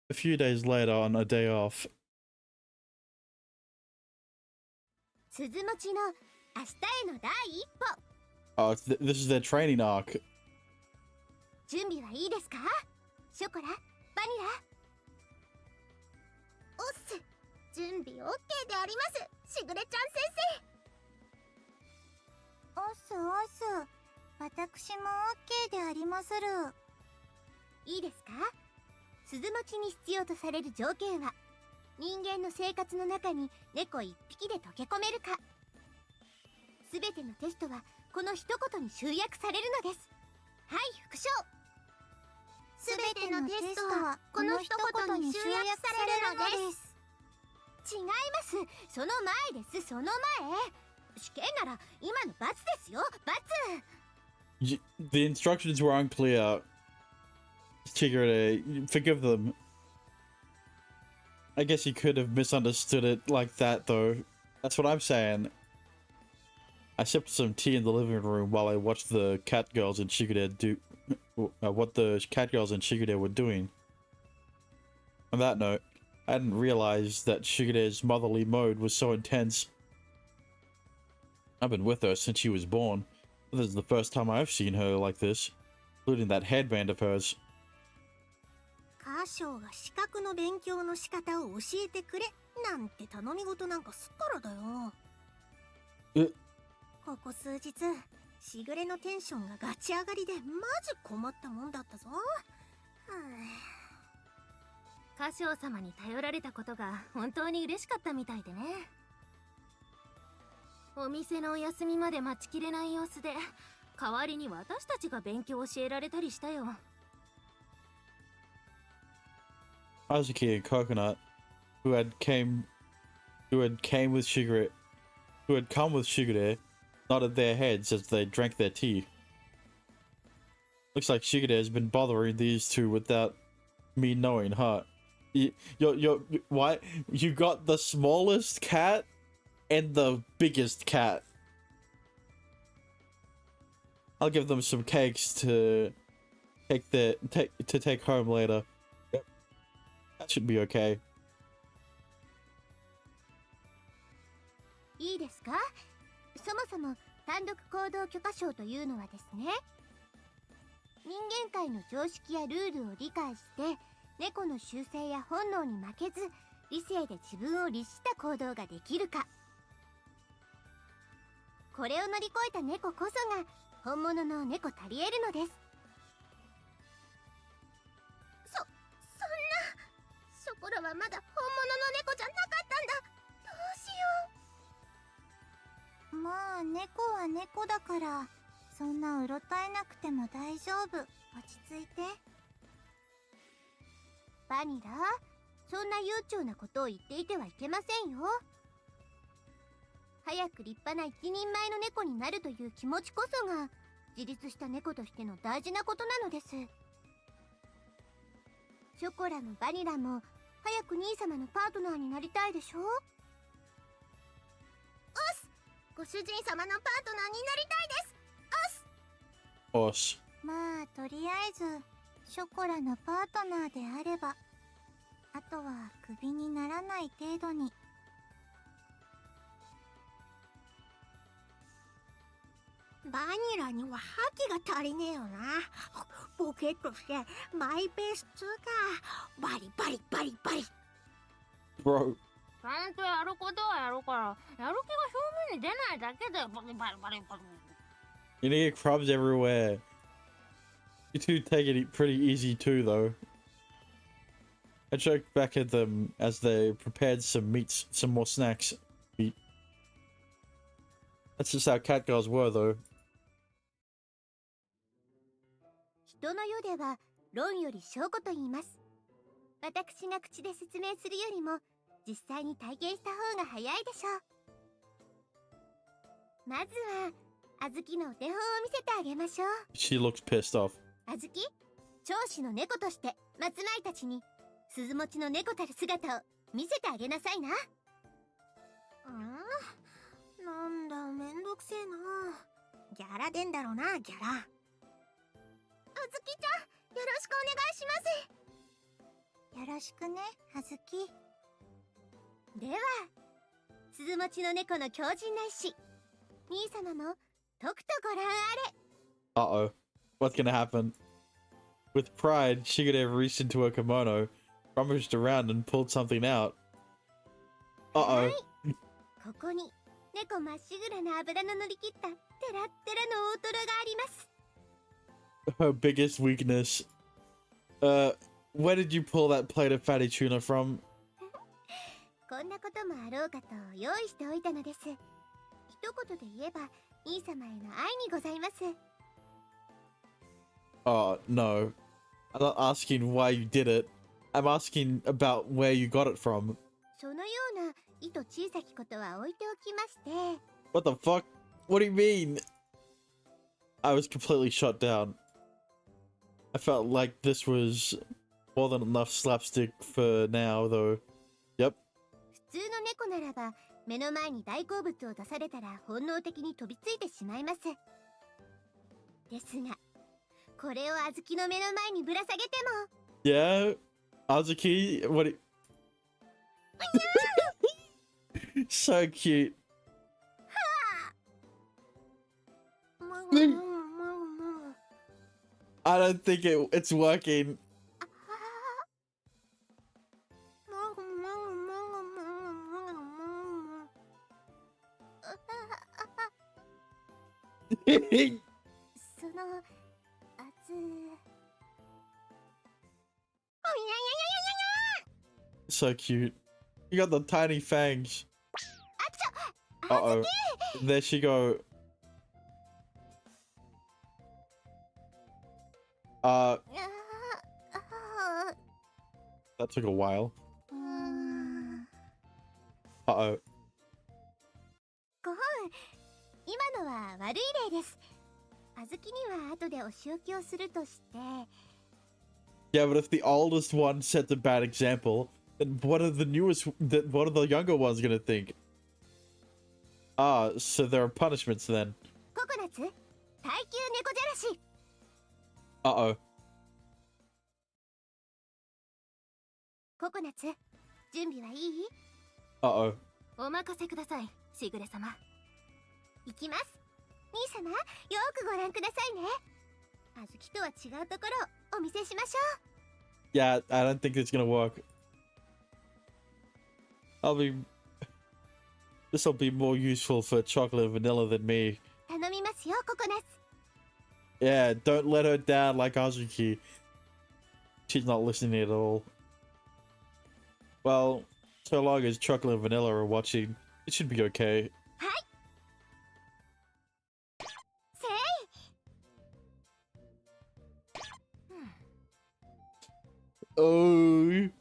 A few days later, on a day off. 鈴持ちの明日への第一歩。 Oh, this is their training arc. 準備はいいですか？ショコラ、バニラ。おっす、準備 OK であります、しぐれちゃん先生。おっすおっす、私も OK でありまする。いいですか？鈴持ちに必要とされる条件は、人間の生活の中に猫一匹で溶け込めるか。すべてのテストはこの一言に集約されるのです。はい、副将。すべてのテストはこの一言に集約されるのです。違います。その前です、その前。試験なら今の罰ですよ、罰。The instructions were unclear. Chigurh, forgive them. I guess you could have misunderstood it like that, though. That's what I'm saying. I sipped some tea in the living room while I watched the Catgirls and Shigure do what the Catgirls and Shigure were doing. On that note, I didn't realize that Shigure's motherly mode was so intense. I've been with her since she was born. This is the first time I've seen her like this, including that headband of hers. 歌唱が資格の勉強の仕方を教えてくれなんて頼み事なんかすっからだよ。ここ数日、しぐれのテンションがガチ上がりでマジ困ったもんだったぞ。歌唱様に頼られたことが本当に嬉しかったみたいでね。お店のお休みまで待ちきれない様子で、代わりに私たちが勉強を教えられたりしたよ。Azuki and Coconut, who had come with Shigure, nodded their heads as they drank their tea. Looks like Shigure has been bothering these two without me knowing, huh? Why? You got the smallest cat and the biggest cat. I'll give them some cakes to take home later. That should be okay. いいですか？そもそも単独行動許可証というのはですね、人間界の常識やルールを理解して猫の習性や本能に負けず理性で自分を律した行動ができるか、これを乗り越えた猫こそが本物の猫たりえるのです。そんな、ショコラはまだ本物の猫じゃなかったんだ。どうしよう。まあ猫は猫だから、そんなうろたえなくても大丈夫。落ち着いて。バニラ、そんな悠長なことを言っていてはいけませんよ。早く立派な一人前の猫になるという気持ちこそが自立した猫としての大事なことなのです。ショコラもバニラも早く兄様のパートナーになりたいでしょ？おっす、ご主人様のパートナーになりたいです。おし。まあとりあえずショコラのパートナーであれば、あとはクビにならない程度に。バニラには覇気が足りねえよな。ボケっとしてマイペースつうか、バリバリバリバリ。Bro. ちゃんとやることはやるから、やる気が表面に出ないだけでバリバリバリバリ。You need to get crumbs everywhere. You two take it pretty easy too, though. I joked back at them as they prepared some more snacks. Meat. That's just how Catgirls were, though. 人の世では論より証拠と言います。私が口で説明するよりも実際に体験した方が早いでしょう。まずはあずきのお手本を見せてあげましょう。 She looks pissed off. あずき、長子の猫として松前たちに鈴持ちの猫たる姿を見せてあげなさいな。なんだめんどくせえな。ギャラ出んだろうな、ギャラ。あずきちゃん、よろしくお願いします。よろしくね、はずき。では鈴持ちの猫の強靭な意志、兄様もとくとご覧あれ。 Uh-oh. What's gonna happen? With pride, Shigure reached into her kimono, rummaged around, and pulled something out. は Uh-oh. い、ここに猫まっしぐらな脂の乗り切ったテラッテラの大トロがあります。 Her biggest weakness. Where did you pull that plate of fatty tuna from? こんなこともあろうかと用意しておいたのです。一言で言えば兄様への愛にございます。 Oh, no. I'm not asking why you did it. I'm asking about where you got it from. そのような意図小さきことは置いておきまして、 What the fuck? What do you mean? I was completely shut down. I felt like this was more than enough slapstick for now, though. Yep. 普通の猫ならば目の前に大好物を出されたら本能的に飛びついてしまいます。ですがこれを小豆の目の前にぶら下げても、 Yeah? Azuki? What? So cute. もぐもぐもぐもぐ。 I don't think it's working. もぐもぐもぐもぐもぐもぐ。そのSo cute. You got the tiny fangs. Uh-oh. There she go. That took a while. Uh-oh. ご本、今のは悪い例です。小豆には後でお仕置きをするとして、 Yeah, but if the oldest one sets a bad example, then what are the what are the younger ones gonna think? Ah, so there are punishments then. ココナッツ、耐久猫じゃらし。 Uh-oh. ココナッツ、準備はいい？ Uh-oh. お任せください、しぐれ様。行きます。兄様、よくご覧くださいね。小豆とは違うところをお見せしましょう。 Yeah, I don't think it's gonna work. This'll be more useful for chocolate and vanilla than me. 頼みますよ、ココナッツ。 Yeah, don't let her down like Azuki. She's not listening at all. Well, so long as chocolate and vanilla are watching, it should be okay. せい。 Oh.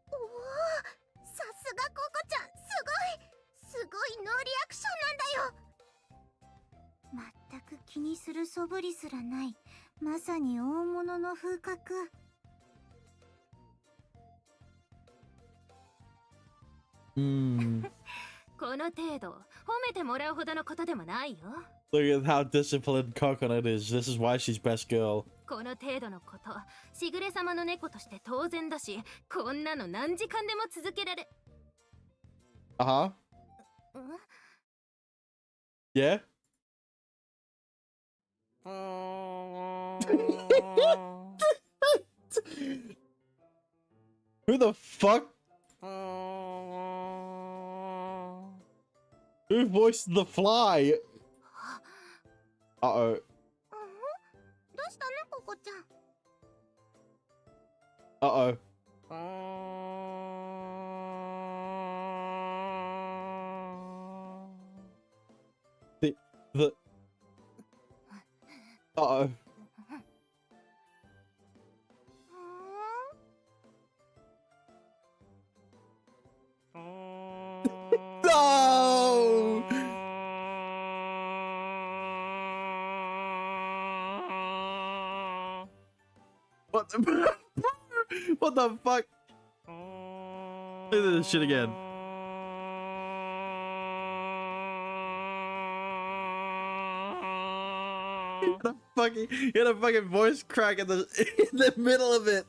おお、さすがココちゃん、すごいノーリアクションなんだよ。全く気にする素振りすらない、まさに大物の風格。この程度、褒めてもらうほどのことでもないよ。Look at how disciplined Coconut is. This is why she's best girl. この程度のこと、しぐれ様の猫として当然だし、こんなの何時間でも続けられ。Uh-huh. Yeah? Who the fuck? Who voiced the fly? Uh-oh. どうしたの、ココちゃん。 Uh-oh. The... Uh-oh. No! What the... What the fuck? Look at this shit again. He had a fucking voice crack in the middle of it.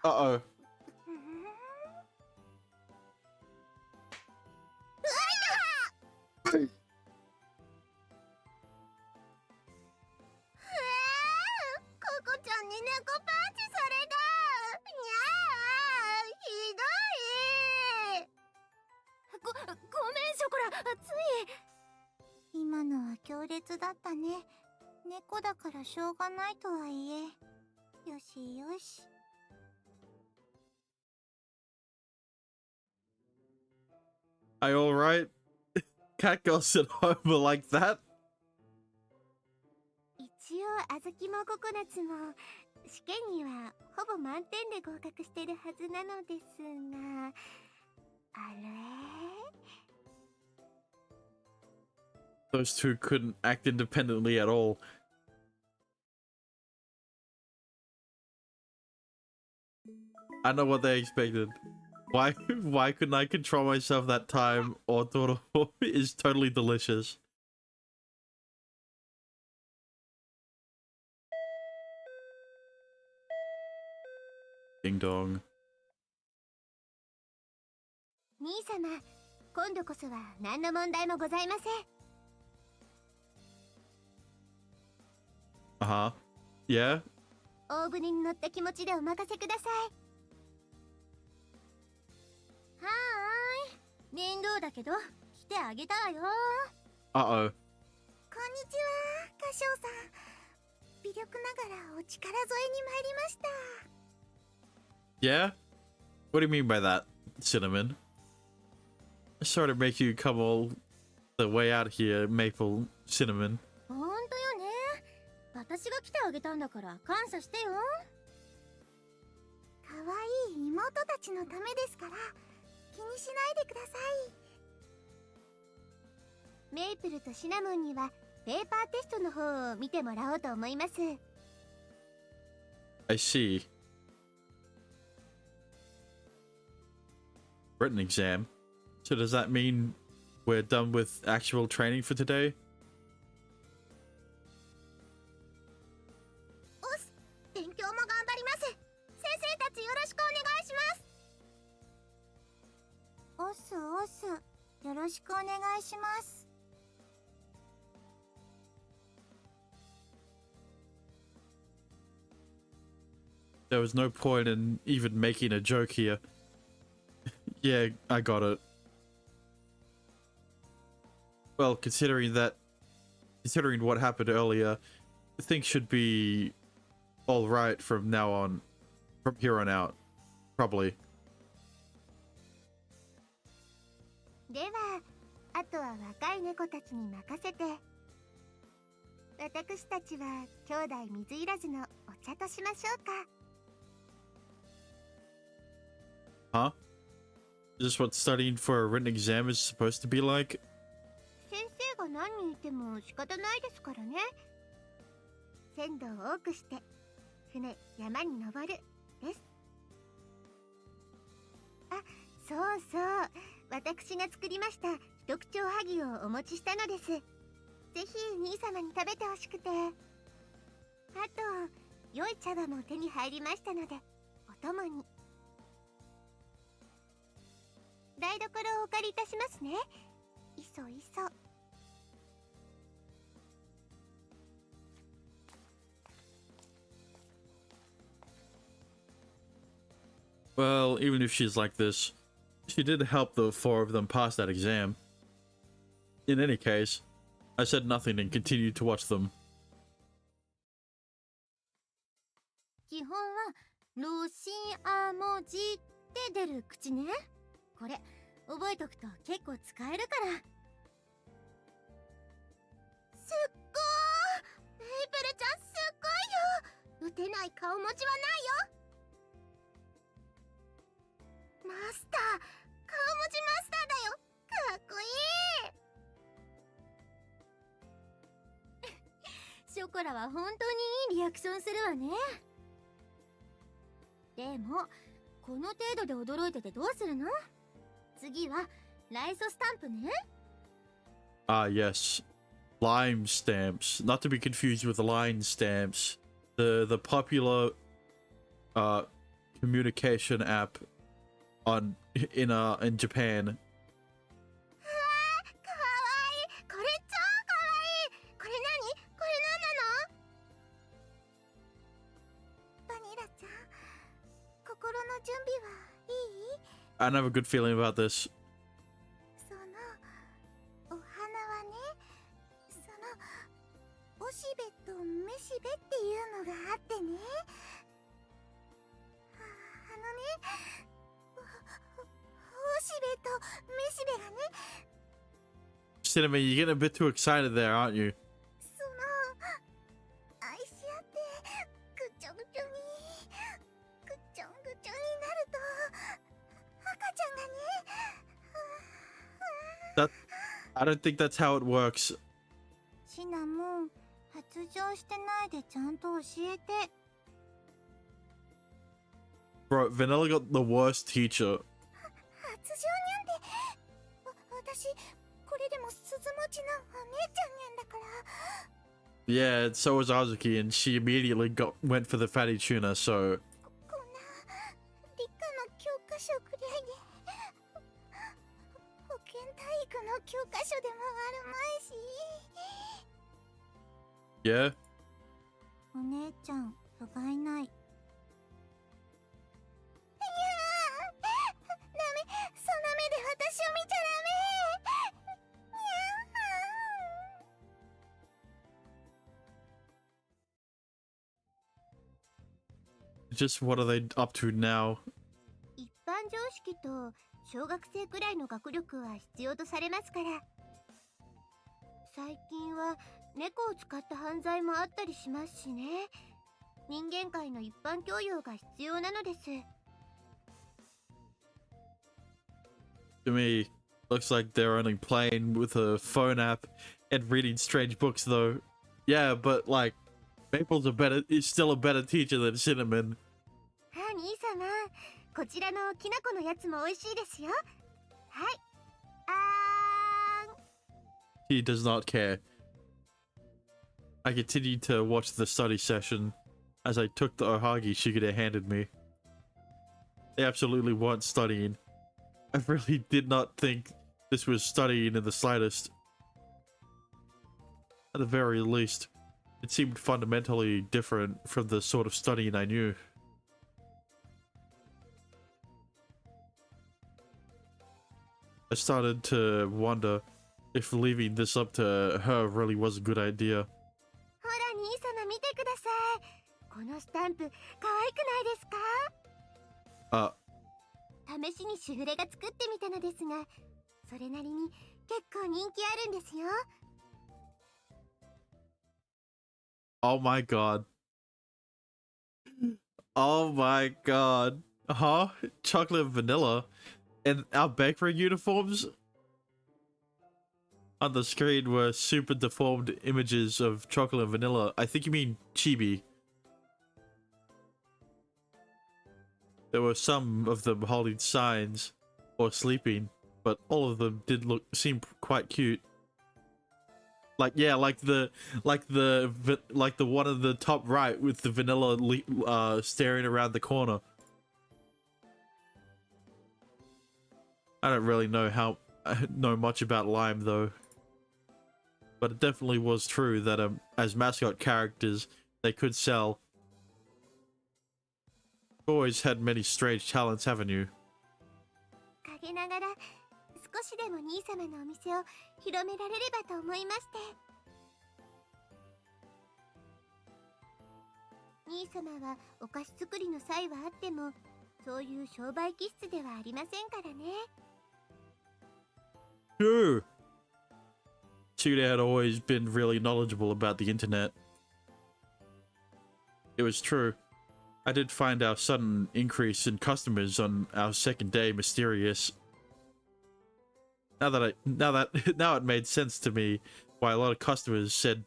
Uh-oh. ココちゃんに猫パンチされた。にゃー、ひどい。ごめんショコラ、つい。今のは強烈だったね。猫だからしょうがないとはいえ。よしよし。Are you alright? Catgirls at home are like that? 一応あずきもココナッツも試験にはほぼ満点で合格してるはずなのですが、あれ Those two couldn't act independently at all. I know what they expected. Why couldn't I control myself that time? Otoro is totally delicious. Ding dong. 兄様、今度こそは何の問題もございません。 Uh-huh. Yeah? 大船に乗った気持ちでお任せください。はーい、面倒だけど来てあげたわよ。 Uh-oh. こんにちは、歌唱さん。微力ながらお力添えに参りました。 Yeah? What do you mean by that, Cinnamon? Sorry to make you come all the way out here, Maple Cinnamon. ほんとよね。私が来てあげたんだから感謝してよ。かわいい妹たちのためですから気にしないでください。メイプルとシナモンにはペーパーテストの方を見てもらおうと思います。 I see. Written exam. So does that mean we're done with actual training for today? おっす、勉強も頑張ります。先生たちよろしくお願いします。おっすおっす、よろしくお願いします。 There was no point in even making a joke here. Yeah, I got it. Well, considering what happened earlier, things should be all right from now on, from here on out, probably. では、あとは若い猫たちに任せて、私たちは兄弟水入らずのお茶としましょうか。 Huh? Is this what studying for a written exam is supposed to be like? 先生が何人いても仕方ないですからね。鮮度を多くして船山に登るです。あ、そうそう、私が作りました一口おはぎをお持ちしたのです。ぜひ兄様に食べてほしくて。あと良い茶葉も手に入りましたのでお供に。台所をお借りいたしますね。いそいそ。 Well, even if she's like this, she did help the four of them pass that exam. In any case, I said nothing and continued to watch them. 基本はロシア文字って出る口ね。これ覚えとくと結構使えるから。すっごー、メイプルちゃんすっごいよ。打てない顔持ちはないよ。マスター、顔文字マスターだよ。かっこいい。ショコラは本当にいいリアクションするわね。でもこの程度で驚いててどうするの？次はライソスタンプね。Ah, yes. lime stamps, not to be confused with line stamps. The popular communication app in Japan. かわいい。これ超かわいい。これ何？これ何なの？バニラちゃん、心の準備はいい？ I don't have a good feeling about this. そのお花はね、おしべとめしべっていうのがあってね。おしべとめしべがね、 Cinnamon, you're getting a bit too excited there, aren't you? その愛し合ってぐちょぐちょにぐちょんぐちょになると赤ちゃんがね、 That I don't think that's how it works. シナモン、発情してないでちゃんと教えて。 Bro, Vanilla got the worst teacher. 発情にゃんて、私これでも鈴持ちのお姉ちゃんにゃんだから。 Yeah, so was Azuki, and she immediately went for the fatty tuna. So こんな理科の教科書くらいで、保健体育の教科書でもあるまいし。 yeah, お姉ちゃん不甲斐ない。いやー、ダメ、そんな目で私を見ちゃダメ。にゃー。 just what are they up to now? 一般常識と小学生くらいの学力は必要とされますから。最近は猫を使った犯罪もあったりしますしね。人間界の一般教養が必要なのです。 To me, looks like they're only playing with a phone app and reading strange books, though. Yeah, but like, is still a better teacher than Cinnamon. 兄様、こちらのきな粉のやつも美味しいですよ。はい。He does not care. I continued to watch the study session as I took the ohagi Shigure handed me. They absolutely weren't studying. I really did not think this was studying in the slightest. At the very least, it seemed fundamentally different from the sort of studying I knew. I started to wonder if leaving this up to her really was a good idea. ほら兄様見てください。このスタンプ可愛くないですか？試しにしぐれが作ってみたのですが、それなりに結構人気あるんですよ。 Oh my god. Oh my god. Huh? Chocolate and vanilla? And our bakery uniforms? On the screen were super deformed images of chocolate and vanilla. I think you mean chibi. There were some of them holding signs or sleeping, but all of them did seem quite cute. Like yeah, like the one at the top right with the vanilla staring around the corner. I don't really know much about Lime though. But it definitely was true that as mascot characters, they could sell. You've always had many strange talents, haven't you? 陰ながら少しでも兄様のお店を広められればと思いまして。兄様はお菓子作りの際はあっても、そういう商売気質ではありませんからね。 True. Tsuda had always been really knowledgeable about the internet. It was true. I did find our sudden increase in customers on our second day mysterious. Now it made sense to me why a lot of customers said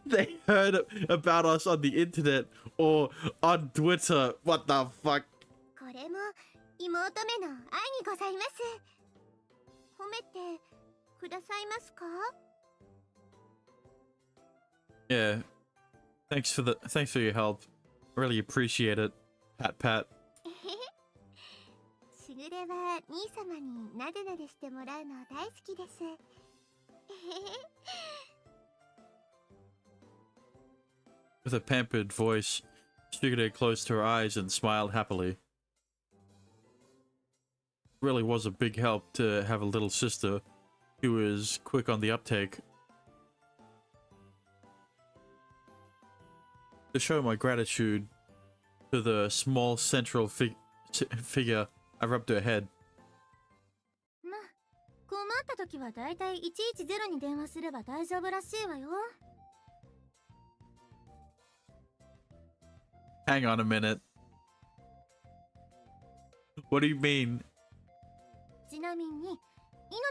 they heard about us on the internet or on Twitter. What the fuck? これも妹めの愛にございます。褒めてくださいますか？ Yeah. Thanks for your help. Really appreciate it. Pat pat. しぐれは兄様になでなでしてもらうの大好きです。With a pampered voice, Shigure closed her eyes and smiled happily. Really was a big help to have a little sister who was quick on the uptake. To show my gratitude to the small central figure, I rubbed her head. まあ、困った時はだいたい110に電話すれば大丈夫らしいわよ。Hang on a minute. What do you mean? ちなみに、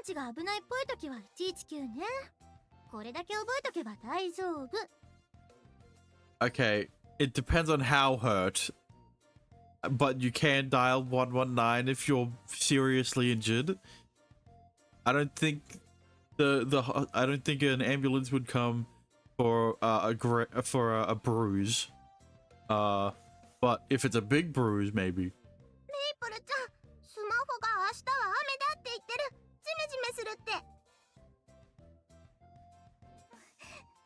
命が危ないっぽい時は119ね。これだけ覚えとけば大丈夫。Okay, it depends on how hurt. But you can dial 119 if you're seriously injured. I don't think I don't think an ambulance would come for a bruise. But if it's a big bruise, maybe. メイプルちゃん、スマホが明日は雨だって言ってる。ジメジメするって。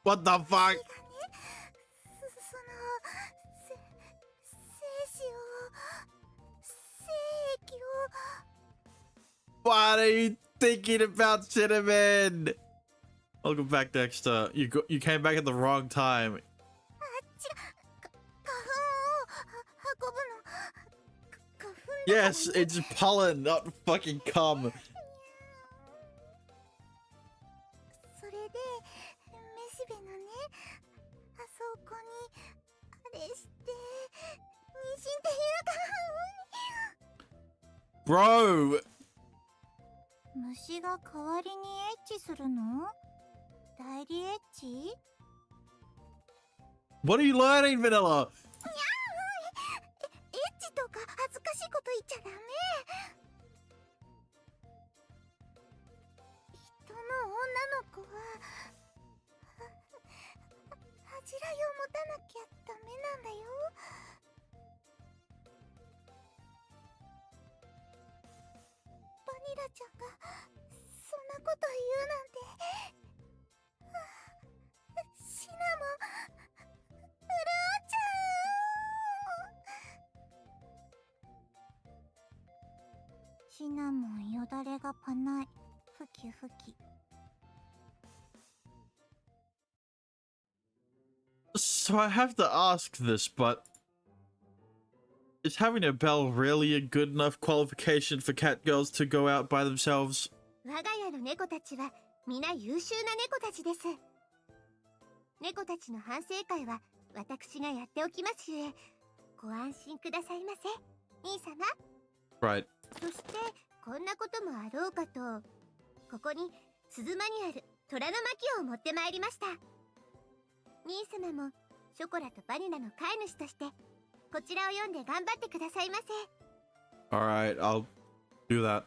What the fuck? 精液を What are you thinking about, Cinnamon? Welcome back, Dexter. You came back at the wrong time. 花粉を運ぶの。花粉 Yes, it's pollen, not fucking cum. それでめしべのね、あそこにあれして妊娠っていうか。Bro! 虫が代わりにエッチするの？代理エッチ？ What are you learning, Vanilla? エッチとか恥ずかしいこと言っちゃダメ。人の女の子は恥じらいを持たなきゃダメなんだよ。バニラちゃんがそんなこと言うなんて。シナモン潤っちゃう。シナモンよだれがパない。ふきふき。So I have to ask this, but is having a bell really a good enough qualification for catgirls to go out by themselves? 我が家の猫たちは皆優秀な猫たちです。猫たちの反省会は私がやっておきますゆえ、ご安心くださいませ、兄様。 Right. そしてこんなこともあろうかと、ここに鈴間にある虎の巻を持ってまいりました。兄様もショコラとバニラの飼い主としてこちらを読んで頑張ってくださいませ。 Alright, I'll do that.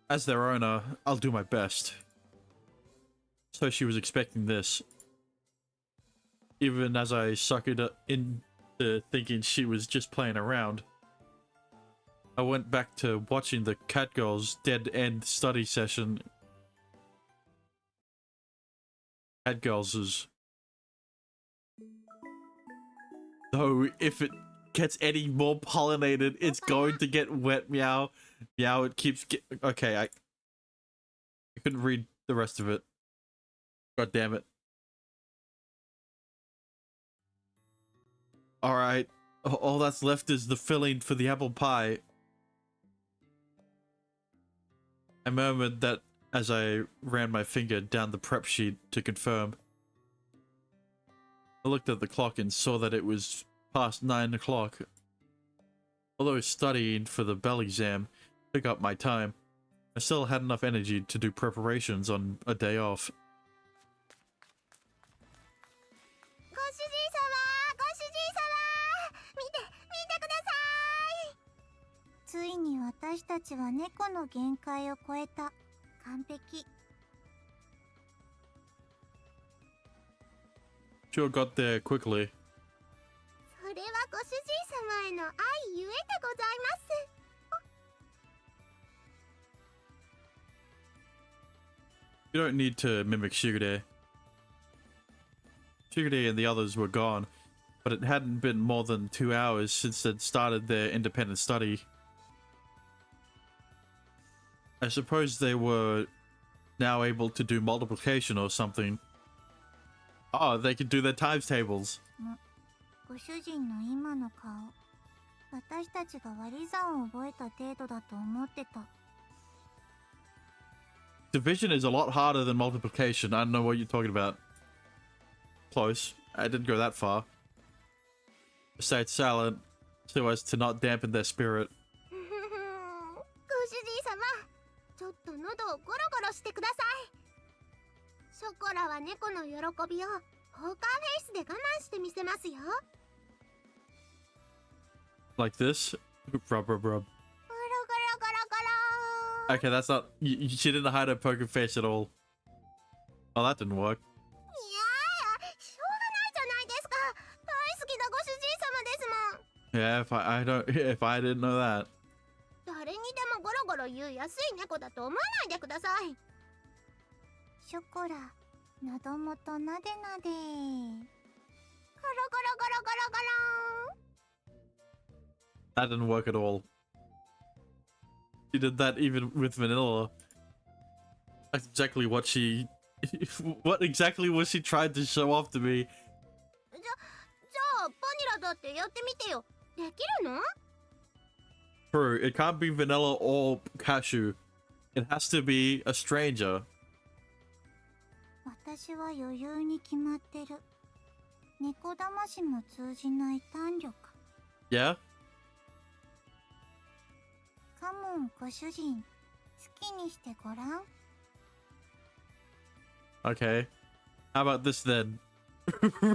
As their owner, I'll do my best. So she was expecting this. Even as I suckered into thinking she was just playing around. I went back to watching the Catgirl's dead end study session. Catgirl's is... Though, if it gets any more pollinated, it's going to get wet. Meow. Meow, it keeps okay, I couldn't read the rest of it. God damn it. Alright. All that's left is the filling for the apple pie. I murmured that as I ran my finger down the prep sheet to confirm. I looked at the clock and saw that it was past 9 o'clock. Although studying for the bell exam took up my time, I still had enough energy to do preparations on a day off. ご主人様、ご主人様、見てください。ついに私たちは猫の限界を超えた。完璧。Sure got there quickly. それはご主人様への愛ゆえでございます。 You don't need to mimic Shigure. Shigure and the others were gone, but it hadn't been more than 2 hours since they'd started their independent study. I suppose they were now able to do multiplication or something. Oh, they could do their times tables. ご主人の今の顔、私たちが割り算を覚えた程度だと思ってた。 Division is a lot harder than multiplication. I don't know what you're talking about. Close. I didn't go that far. Stayed silent so as to not dampen their spirit. ご主人様、ちょっと喉をゴロゴロしてください。ショコラは猫の喜びをポーカーフェイスで我慢してみせますよ。 Like this. Rub, rub, rub. ゴロゴロゴロゴロ。 Okay, that's not... she didn't hide her poker face at all. Oh, that didn't work. いやー、しょうがないじゃないですか。大好きなご主人様ですもん。 Yeah, if I didn't know that. 誰にでもゴロゴロ言う安い猫だと思わないでください。ショコラ、喉元なでなで。ゴロゴロゴロゴロゴロ。 That didn't work at all. She did that even with vanilla. That's exactly what she... what exactly was she trying to show off to me? じゃあバニラだってやってみてよ。できるの？ True, it can't be vanilla or cashew. It has to be a stranger. 私は余裕に決まってる。猫魂も通じない弾力。 Yeah? カモンご主人、好きにしてごらん。 Okay. How about this then?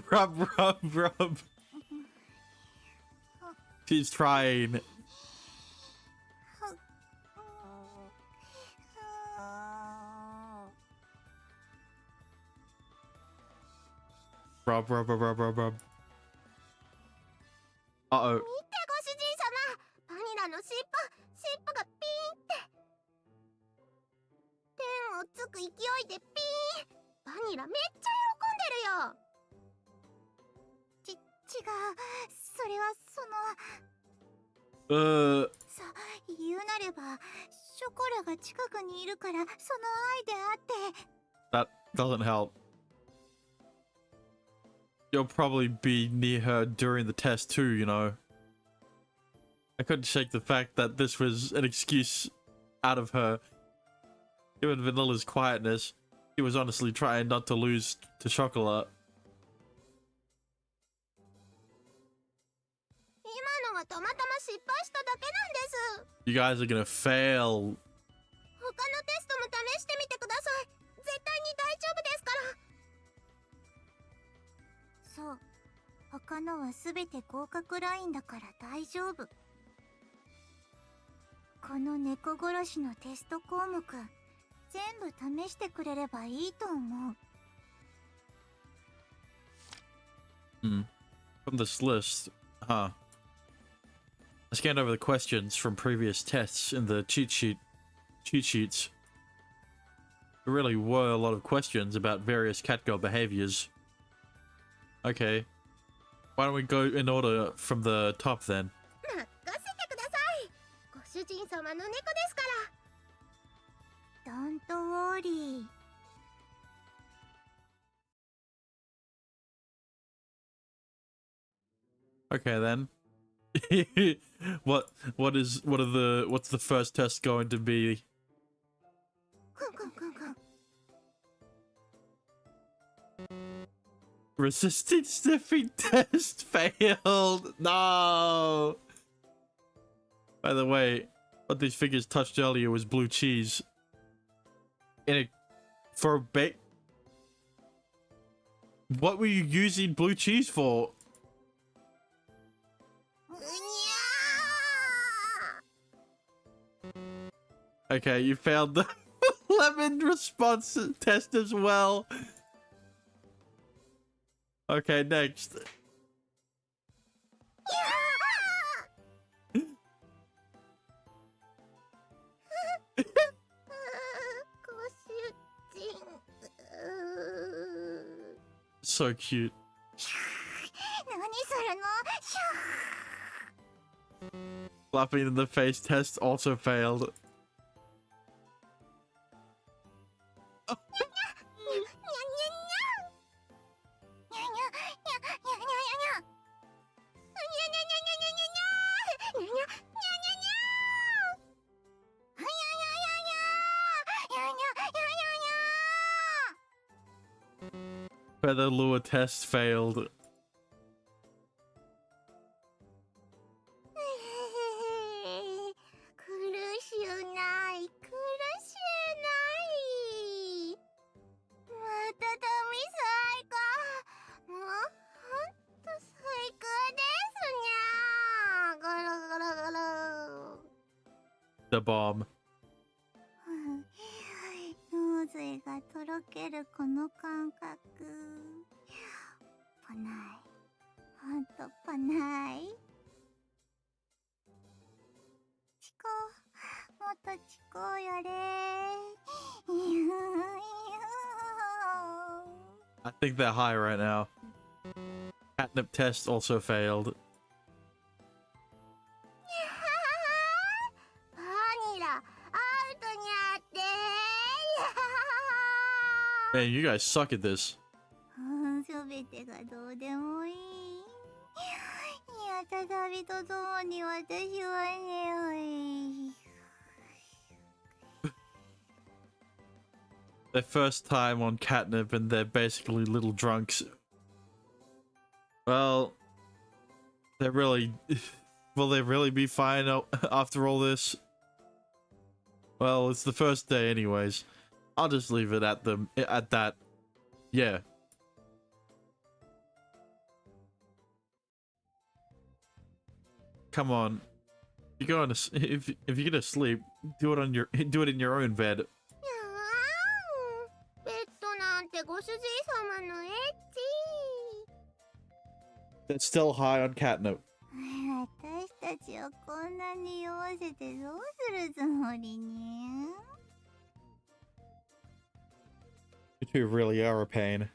Rub, rub, rub. She's trying. Rub, rub, rub, rub, rub, rub. Uh-oh. 見てご主人様、バニラの尻尾がピーンって。天をつく勢いでピーン。バニラめっちゃ喜んでるよ。違う、それはその。さ、言うなれば、ショコラが近くにいるから、その愛であって。 That doesn't help. You'll probably be near her during the test too, you know. I couldn't shake the fact that this was an excuse out of her. Given Vanilla's quietness, he was honestly trying not to lose to Chocolat. 今のはたまたま失敗しただけなんです。 You guys are gonna fail. 他のテストも試してみてください。絶対に大丈夫ですから。そう、他のはすべて合格ラインだから大丈夫。この猫殺しのテスト項目、全部試してくれればいいと思う。From this list, huh? I scanned over the questions from previous tests in the cheat sheets. There really were a lot of questions about various Catgirl behaviors. Okay. Why don't we go in order from the top then? 任せてください。ご主人様の猫ですから。Don't worry. Okay then. What's the first test going to be? コンコンコンコン。 Resisting sniffing test failed. No. By the way, what these figures touched earlier was blue cheese. For a bait. What were you using blue cheese for? うにゃ Okay, you failed the lemon response test as well. Okay, next. So cute. 何するの？ Slapping in the face test also failed. Feather lure test failed. 苦しゅない苦しゅないまた旅最高もうほんと最高ですにゃゴロゴロゴロ The bomb. 脳髄がとろけるこの感覚パないほんとパないチコもっとチコやれ I think they're high right now. Catnip test also failed. バニラアウトにゃって Man, you guys suck at this. すべてがどうでもいいやた旅とともに私はね Their first time on catnip and they're basically little drunks. Well, they're really... Will they really be fine after all this? Well, it's the first day anyways. I'll just leave it at that. Yeah. Come on. You're going to if you're gonna sleep, do it in your own bed. ベッドなんてご主人様のエッチ That's still high on catnip. 私たちをこんなに酔わせてどうするつもりに You two really are a pain.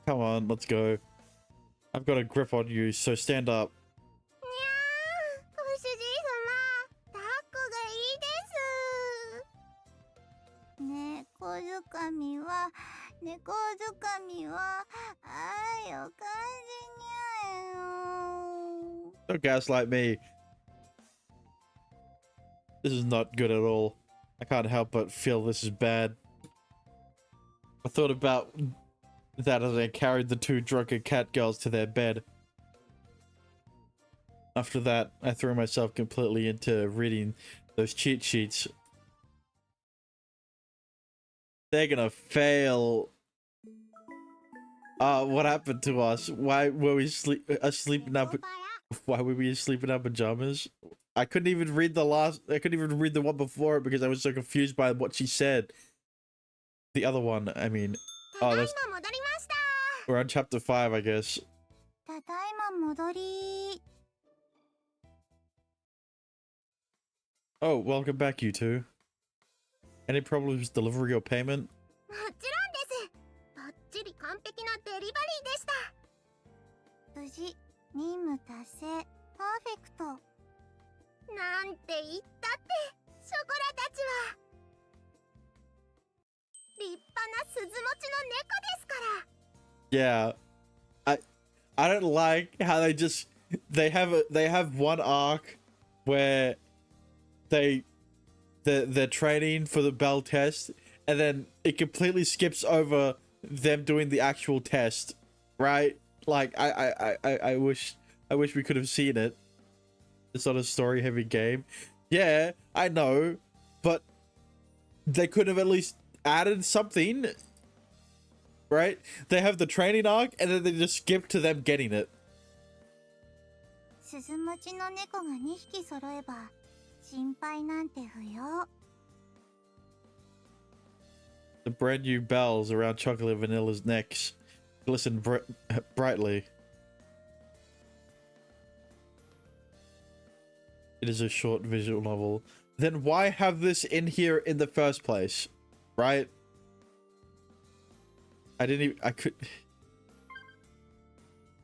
Come on, let's go. I've got a grip on you, so stand up. にゃーご主人様抱っこがいいです猫づかみは猫づかみはあーよ感じにゃよ Don't gaslight me. This is not good at all. I can't help but feel this is bad. I thought about that as I carried the two drunken cat girls to their bed. After that, I threw myself completely into reading those cheat sheets. They're gonna fail. What happened to us? Why were we asleep in our Why were we asleep in our pajamas? I couldn't even read the one before it because I was so confused by what she said. The other one, I mean. Oh, that's... We're on chapter 5, I guess. ただいま戻り Oh, welcome back, you two. Any problems delivering your payment? もちろんですバッチリ完璧なデリバリーでした無事任務達成パーフェクトなんて言ったってショコラたちは立派な鈴持ちの猫ですから Yeah. I don't like how they have one arc where they're training for the bell test and then it completely skips over them doing the actual test, right? Like I wish we could have seen it. It's not a story heavy game. Yeah, I know, but they could have at least added something, right? They have the training arc and then they just skip to them getting it. 鈴持ちの猫が2匹揃えば心配なんて不要 The brand new bells around Chocolate Vanilla's necks. glisten brightly. It is a short visual novel. Then why have this in here in the first place? Right? I could...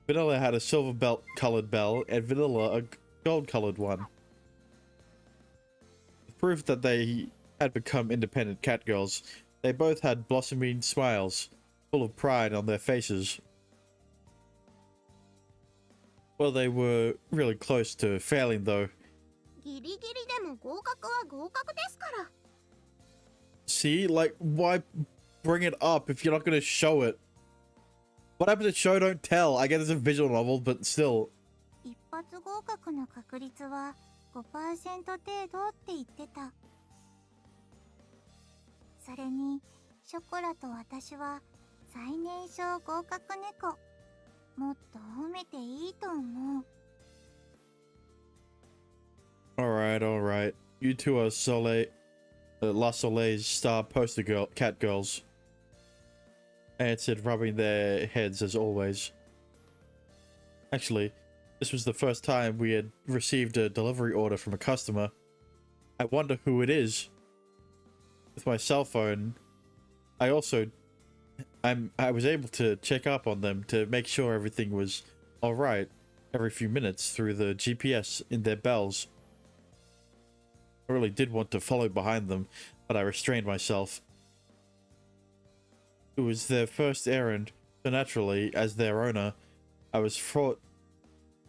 Vanilla had a silver belt colored bell and Vanilla a gold colored one. Proof that they had become independent catgirls. They both had blossoming smiles, full of pride on their faces. Well, they were really close to failing though. See, like, why bring it up if you're not gonna show it? What happened to show don't tell? I get it's a visual novel, but still. 一発合格の確率は 5% 程度って言ってた。それにショコラと私は最年少合格猫。もっと褒めていいと思う。Alright. You two are La Soleil's star poster cat girls. Answered, rubbing their heads as always. Actually, this was the first time we had received a delivery order from a customer. I wonder who it is. With my cell phone, I was able to check up on them to make sure everything was alright every few minutes through the GPS in their bells. I really did want to follow behind them, but I restrained myself. It was their first errand, so naturally, as their owner, I was fraught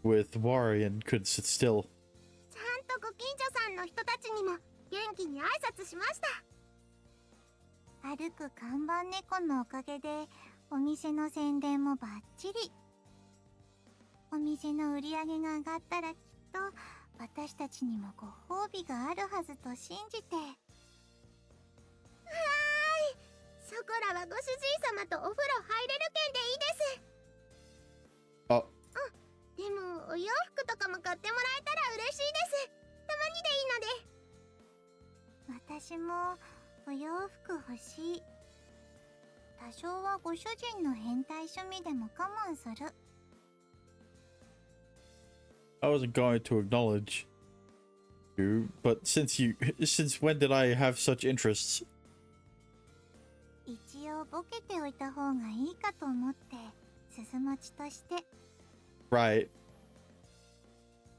with worry and couldn't sit still. ちゃんとご近所さんの人たちにも元気に挨拶しました。歩く看板猫のおかげでお店の宣伝もバッチリ。お店の売り上げが上がったらきっと私たちにもご褒美があるはずと信じて。はーい。ショコラはご主人様とお風呂入れる券でいいです。あ。でもお洋服とかも買ってもらえたら嬉しいです。たまにでいいので。私もお洋服欲しい。多少はご主人の変態趣味でも我慢する。I wasn't going to acknowledge you, but since when did I have such interests? 一応ボケておいた方がいいかと思って鈴持ちとして。Right.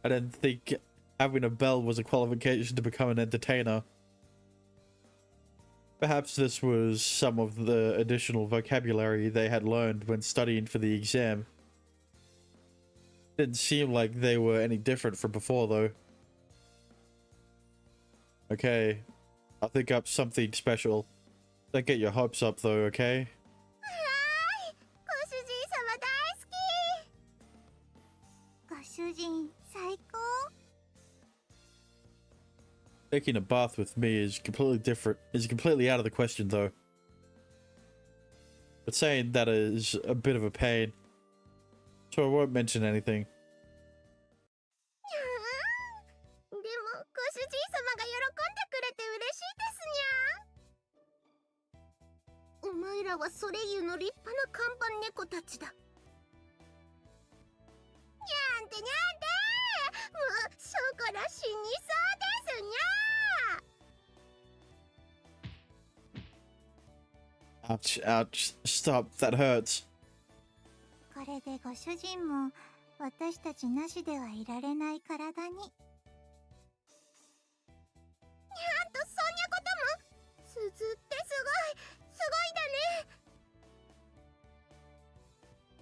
I didn't think having a bell was a qualification to become an entertainer. Perhaps this was some of the additional vocabulary they had learned when studying for the exam. Didn't seem like they were any different from before, though. Okay, I'll think up something special. Don't get your hopes up, though, okay? はーい、ご主人様大好き。ご主人最高。Taking a bath with me is completely out of the question, though. But saying that is a bit of a pain. So I won't mention anything. でもご主人様が喜んでくれて嬉しいですにゃ。お前らはソレイユの立派な看板猫たちだ。にゃんてにゃんて、もうショコラ死にそうですにゃ。 Ouch, stop, that hurts. これでご主人も私たちなしではいられない体に。にゃんとそんなことも。鈴ってすごいだね。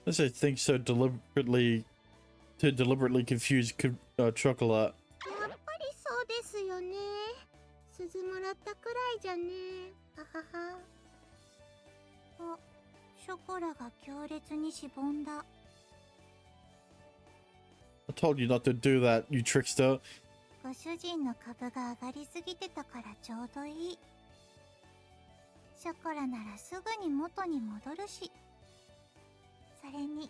Does I think so deliberately confuse chocolate? やっぱりそうですよね。鈴もらったくらいじゃね。ははは。あ、ショコラが強烈にしぼんだ。I told you not to do that, you trickster. ご主人の株が上がりすぎてたからちょうどいい。ショコラならすぐに元に戻るし。それに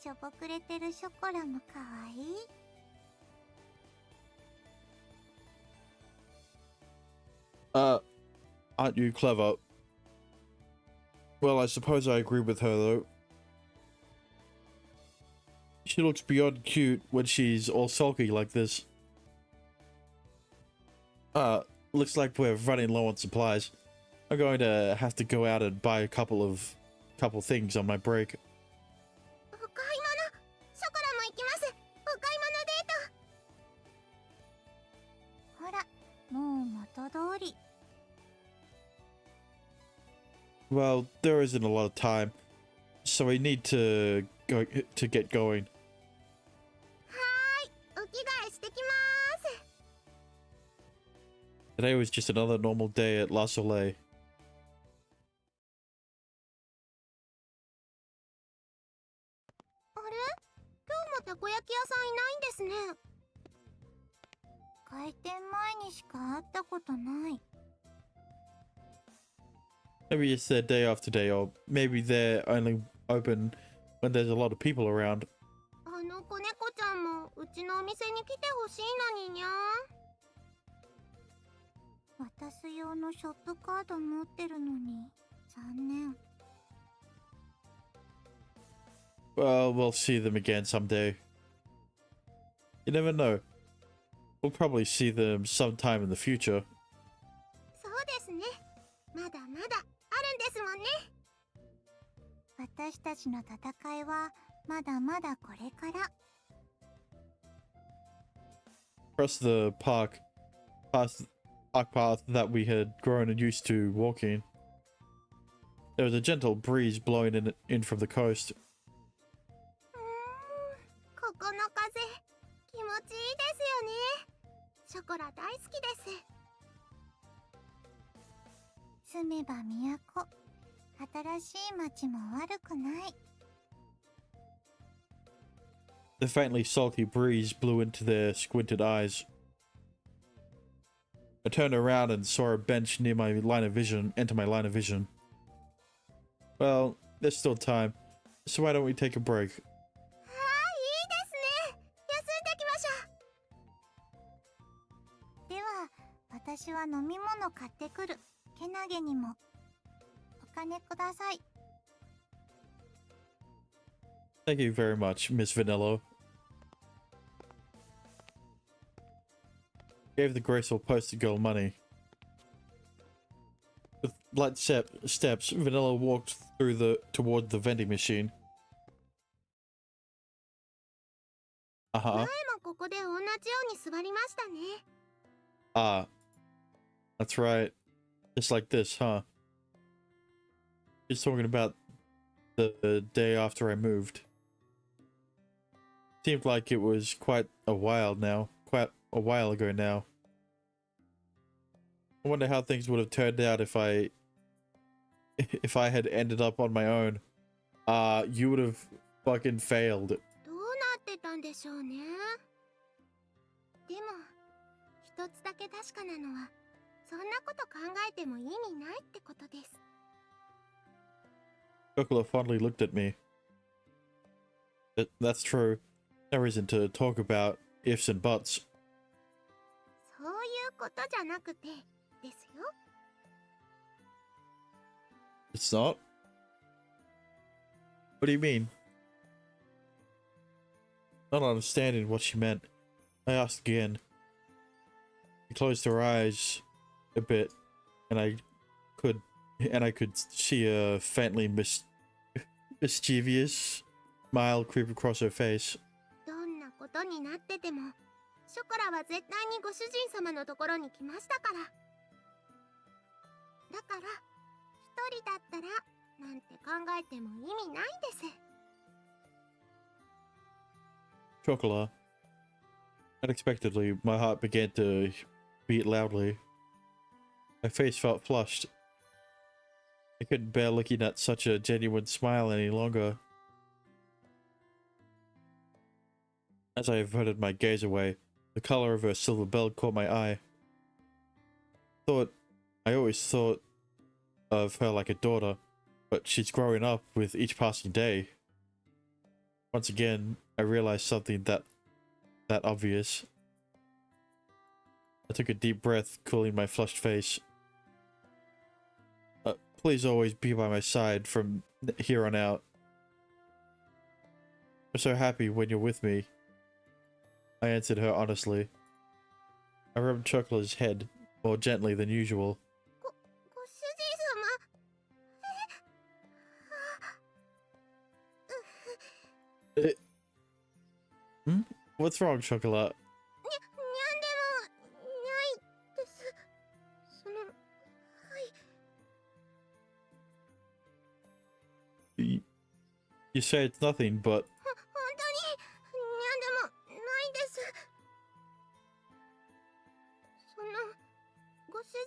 しょぼくれてるショコラもかわいい。Aren't you clever? Well, I suppose I agree with her, though. She looks beyond cute when she's all sulky like this. Looks like we're running low on supplies. I'm going to have to go out and buy a couple things on my break. お買い物。ショコラも行きます。お買い物デート。ほら、もう元通り。Well, there isn't a lot of time, so we need to get going. はーい、お着替えしてきまーす。 Today was just another normal day at La Soleil. あれ？今日もたこ焼き屋さんいないんですね。開店前にしか会ったことない。 Maybe it's their day off today, or maybe they're only open when there's a lot of people around. あの子猫ちゃんもうちのお店に来てほしいのににゃ。渡す用のショップカード持ってるのに残念。 Well, we'll see them again someday. You never know. We'll probably see them sometime in the future. そうですね。まだまだあるんですもんね。私たちの戦いはまだまだこれから。 Across the park, past park path that we had grown and used to walking, there was a gentle breeze blowing in from the coast. ここの風気持ちいいですよね。ショコラ大好きです。住めば都。新しい街も悪くない。 The faintly salty breeze blew into their squinted eyes. I turned around and saw a bench near my line of vision. Well, there's still time, so why don't we take a break? ああ、いいですね。休んできましょう。では、私は飲み物買ってくる。けなげにも。お金ください。 Thank you very much, Miss Vanillo. Gave the graceful poster girl money. With light steps, Vanilla walked toward the vending machine. 前もここで同じように座りましたね。 Ah, that's right. Just like this, huh? She's talking about the day after I moved. Seemed like it was quite a while ago now. I wonder how things would have turned out if I had ended up on my own. You would have fucking failed. どうなってたんでしょうね。でも、一つだけ確かなのは、そんなこと考えても意味ないってことです。 Chocola fondly looked at me. That's true. No reason to talk about ifs and buts. そういうことじゃなくて、ですよ。 It's not? What do you mean? Not understanding what she meant, I asked again. She closed her eyes a bit, and I could see a faintly mischievous smile creep across her face. どんなことになってても、ショコラは絶対にご主人様のところに来ましたから。だから、一人だったら、なんて考えても意味ないんです。 Chocola. Unexpectedly, my heart began to beat loudly. My face felt flushed. I couldn't bear looking at such a genuine smile any longer. As I averted my gaze away, the color of her silver belt caught my eye. I always thought of her like a daughter, but she's growing up with each passing day. Once again, I realized something that obvious. I took a deep breath, cooling my flushed face. Please always be by my side from here on out. I'm so happy when you're with me. I answered her honestly. I rubbed Chocola's head more gently than usual. ご主人様。What's wrong, Chocolate? にゃんでもないです。その、はい。You say it's nothing, but 本当ににゃんでもないです。その、ご主人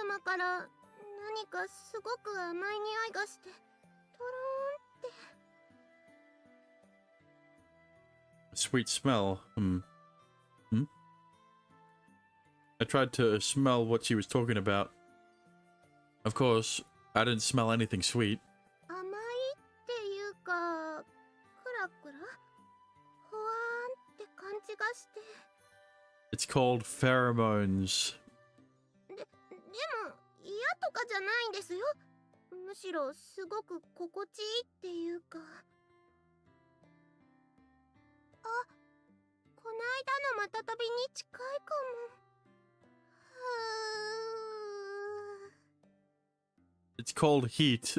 様から何かすごく甘い匂いがして、とろーんって。sweet smell. I tried to smell what she was talking about. Of course, I didn't smell anything sweet. 甘いっていうか、クラクラほわーんって感じがして。It's called pheromones. でも嫌とかじゃないんですよ。むしろすごく心地いいっていうか。あ、こないだのまたたびに近いかも。It's called heat.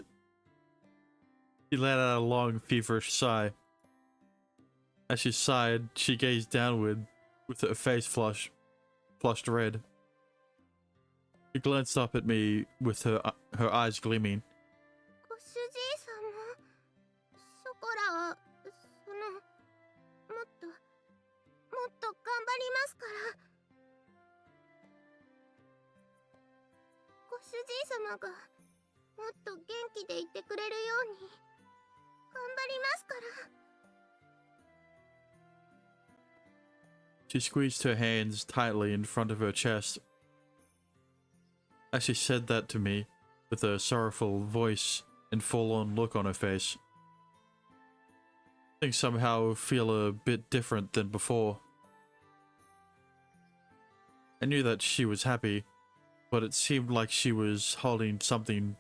She let out a long, feverish sigh. As she sighed, she gazed downward, with her face flushed red. She glanced up at me with her eyes gleaming. ご主人様、ショコラはそのもっと頑張りますから。ご主人様がもっと元気でいてくれるように頑張りますから。She squeezed her hands tightly in front of her chest. As she said that to me, with a sorrowful voice and forlorn look on her face, things somehow feel a bit different than before. I knew that she was happy, but it seemed like she was holding something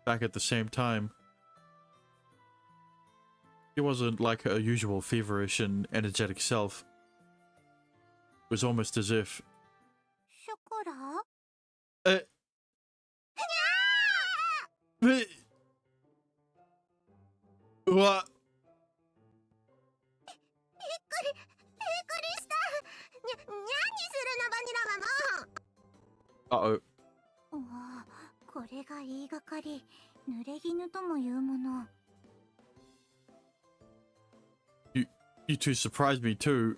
back at the same time. She wasn't like her usual feverish and energetic self. It was almost as if... ショコラ？うわっ。びっくりした。にゃんにするのバニラマも。Uh-oh. うわ、これが言いがかり、濡れ衣ともいうもの。You two surprised me too.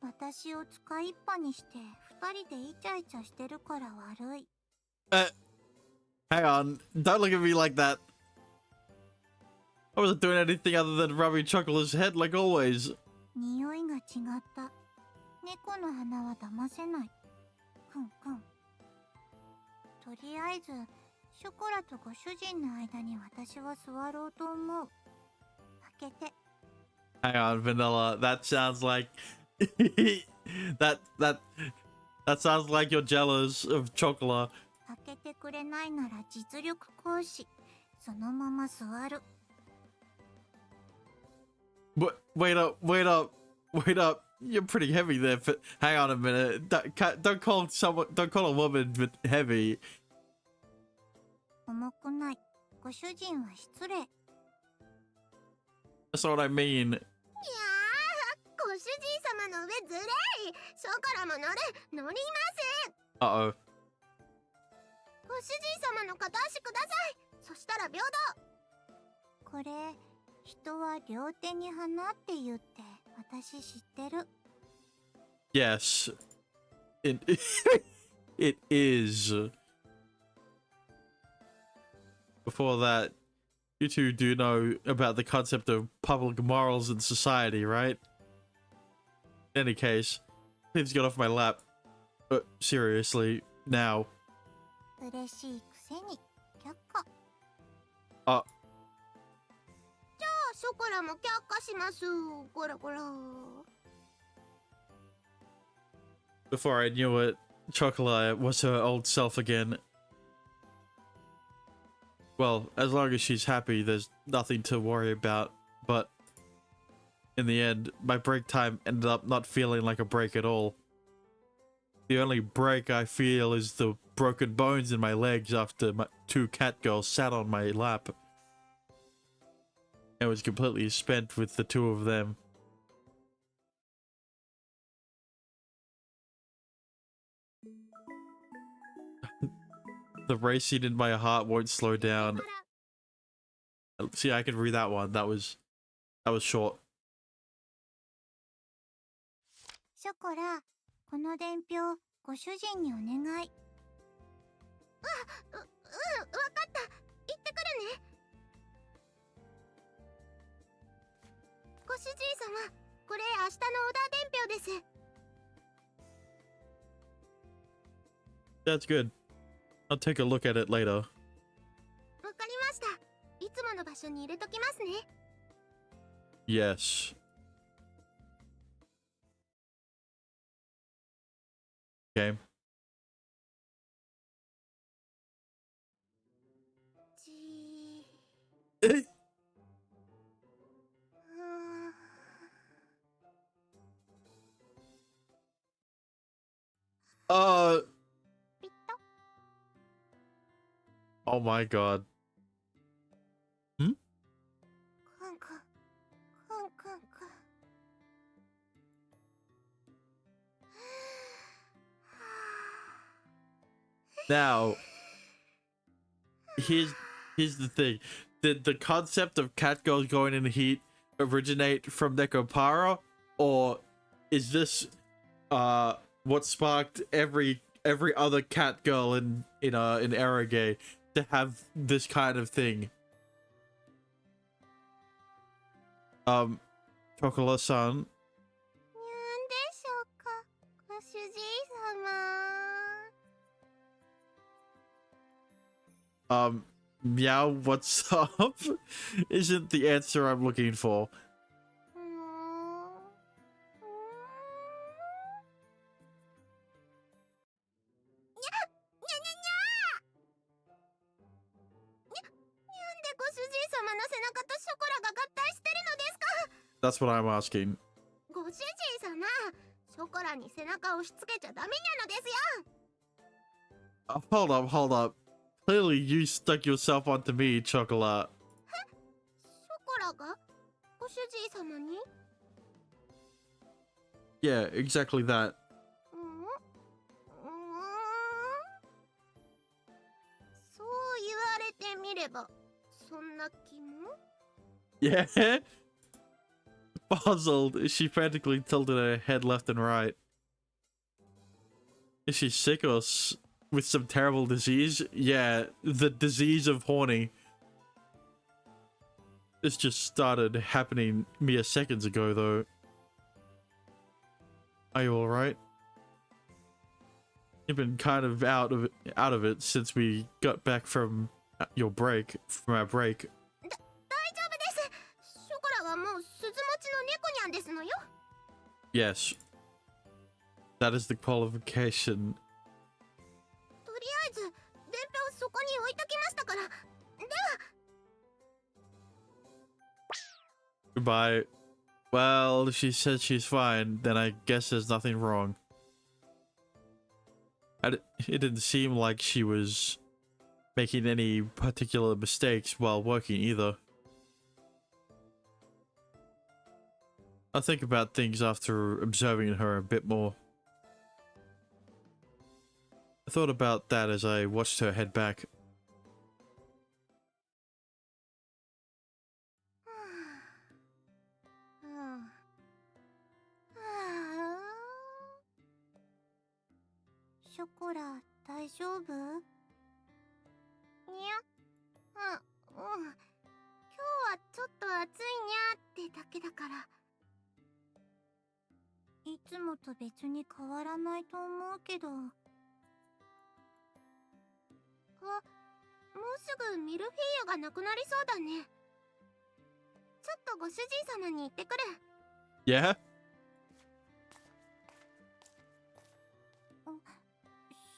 私を使いっぱにして二人でイチャイチャしてるから悪い。Hang on. Don't look at me like that. I wasn't doing anything other than rubbing Chocolate's head like always. 匂いが違った。猫の鼻は騙せない。くんくん。とりあえず、ショコラとご主人の間に私は座ろうと思う。開けて。Hang on, Vanilla. That sounds like... that sounds like you're jealous of Chocolate. 開けてくれないなら実力行使。そのまま座る。Wait up. You're pretty heavy there. But hang on a minute. Don't call a woman heavy. 重くない。ご主人は失礼。That's what I mean. いやー、ご主人様の上ずれい。ショコラも乗りません。Uh-oh. ご主人様の片足ください。そしたら平等。これ、人は両手に花って言って私知ってる。Yes. It is. Before that, you two do know about the concept of public morals in society, right? In any case, please get off my lap. Seriously, now. 嬉しいくせに却下。あ。じゃあショコラも却下します。ゴロゴロ。Before I knew it, Chocolate was her old self again. Well, as long as she's happy, there's nothing to worry about, but in the end, my break time ended up not feeling like a break at all. The only break I feel is the broken bones in my legs after my 2 cat girls sat on my lap. I was completely spent with the 2 of them. The racing in my heart won't slow down. See, I can read that one. That was short. ショコラ、この伝票、ご主人にお願い。わかった。行ってくるね。ご主人様、これ明日のオーダー伝票です。That's good. I'll take a look at it later. わかりました。いつもの場所に入れときますね。Yes. Okay. え ピッと。Oh my god. クンクンクンクンクン。Now, here's the thing. Did the concept of Catgirl going in the heat originate from Nekopara, or is this what sparked every other Catgirl in Aragay to have this kind of thing? Chocolat-san. にゃんでしょうか、ご主人様。Meow, what's up? Isn't the answer I'm looking for. ご主人様の背中とショコラが合体してるのですか？ That's what I'm asking. ご主人様、ショコラに背中を押し付けちゃダメなのですよ。Hold up. Clearly you stuck yourself onto me, Chocolat. ショコラがご主人様に？ Yeah, exactly that. そう言われてみれば、そんな気も？ Yeah? Puzzled, she frantically tilted her head left and right. Is she sick or with some terrible disease? Yeah, the disease of horny. This just started happening mere seconds ago, though. Are you alright? You've been kind of out of it since we got back from our break. 大丈夫です。ショコラはもう鈴持ちの猫にゃんですのよ。Yes. That is the qualification. とりあえず伝票そこに置いときましたから。では。Goodbye. Well, she said she's fine, then I guess there's nothing wrong. It didn't seem like she was making any particular mistakes while working either. I'll think about things after observing her a bit more. I thought about that as I watched her head back. ショコラ、大丈夫？にゃ？今日はちょっと暑いにゃってだけだから。いつもと別に変わらないと思うけど。もうすぐミルフィーユがなくなりそうだね。ちょっとご主人様に言ってくる。Yeah?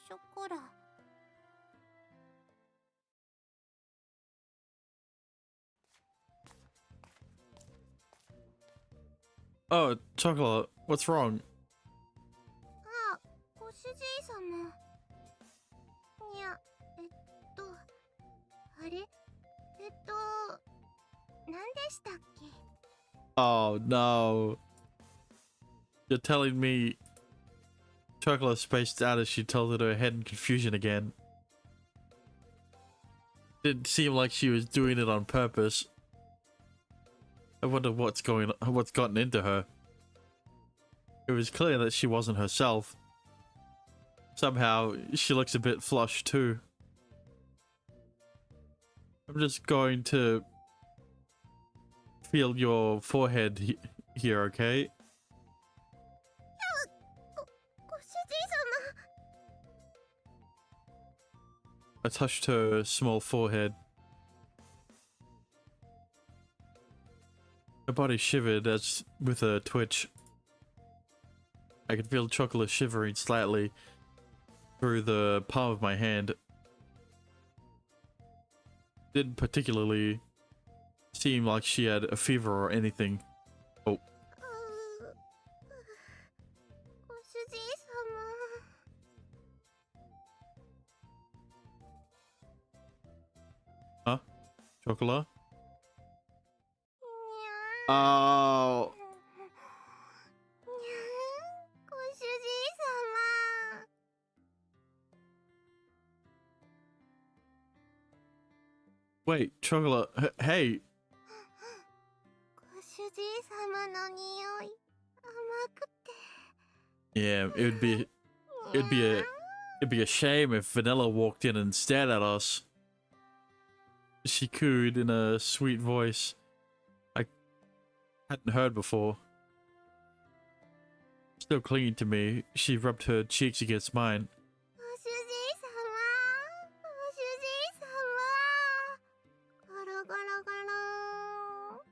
ショコラ。Oh, Chocolate, what's wrong? あ、ご主人様。いや、あれ何でしたっけ？ Oh no. You're telling me Chocolate spaced out as she tilted her head in confusion again. Didn't seem like she was doing it on purpose. I wonder what's gotten into her. It was clear that she wasn't herself. Somehow, she looks a bit flushed too. I'm just going to feel your forehead here, okay? ご主人様。 I touched her small forehead. Her body shivered as with a twitch. I could feel Chocolate shivering slightly through the palm of my hand. Didn't particularly seem like she had a fever or anything. Oh. ご主人様。 Huh? Chocolate? にゃ Oh. ー。ご主人様。 Wait, Chocolate. Hey. ご主人様の匂い。甘くて。 Yeah, it'd be a shame if Vanilla walked in and stared at us. She cooed in a sweet voice I hadn't heard before. Still clinging to me, she rubbed her cheeks against mine. ご主人様。ご主人様。ゴロゴロゴロ。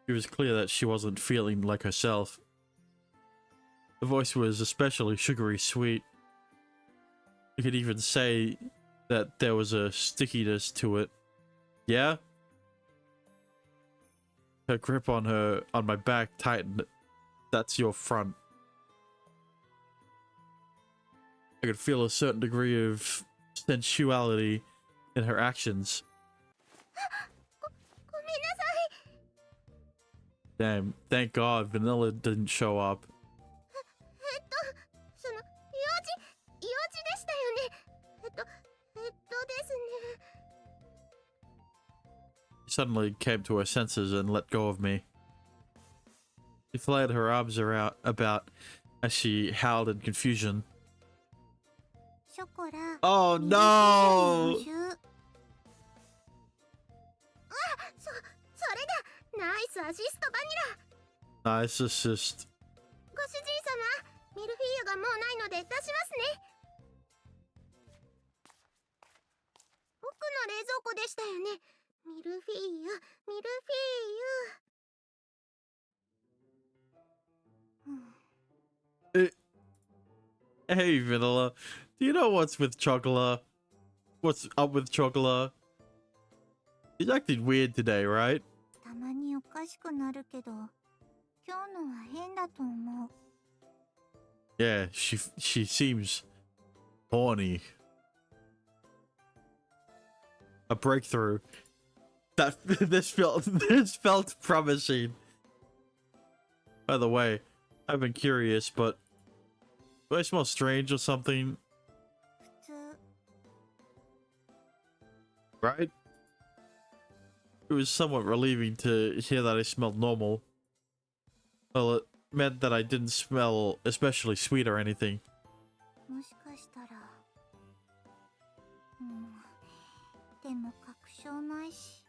It was clear that she wasn't feeling like herself. The voice was especially sugary sweet. You could even say that there was a stickiness to it. Yeah? Her grip on my back tightened. That's your front. I could feel a certain degree of sensuality in her actions. ごめんなさい。 Damn, thank God Vanilla didn't show up. その、用事でしたよね。ですね。 She suddenly came to her senses and let go of me. She flared her arms about as she howled in confusion. ショコラ。 Oh ミルフィーユ no! のジュそれだ。ナイスアシストバニラ。 Nice assist. ご主人様、ミルフィーユがもうないので出しますね。奥の冷蔵庫でしたよね。ミルフィーユ、ミルフィーユ。Hey, Vanilla. Do you know what's with Chocolate? What's up with Chocolate? She's acting weird today, right? たまにおかしくなるけど、今日のは変だと思う。 Yeah, she seems horny. A breakthrough. This felt promising. By the way, I've been curious, but do I smell strange or something? 普通。 Right? It was somewhat relieving to hear that I smelled normal. Well, it meant that I didn't smell especially sweet or anything. もしかしたら。でも確証ないし。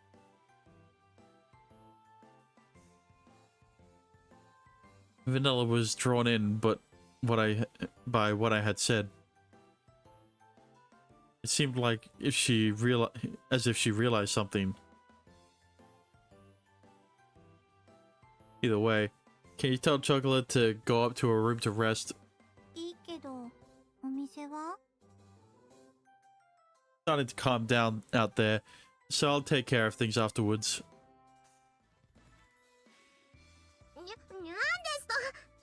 Vanilla was drawn in, but by what I had said. It seemed like as if she realized something. Either way, can you tell Chocolate to go up to her room to rest? いいけど、お店は？ Starting to calm down out there, so I'll take care of things afterwards.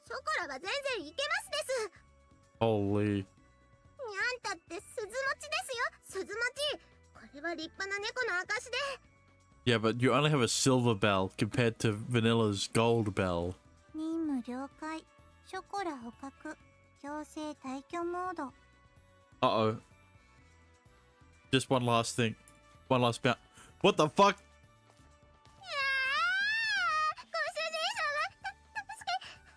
ショコラは全然いけますです。 Holy. にゃんたって鈴持ちですよ、鈴持ち。これは立派な猫の証で。 Yeah, but you only have a silver bell compared to Vanilla's gold bell. 任務了解。ショコラ捕獲。強制退去モード。Uh-oh. Just one last thing. One last bout. What the fuck? ご主人様、助け、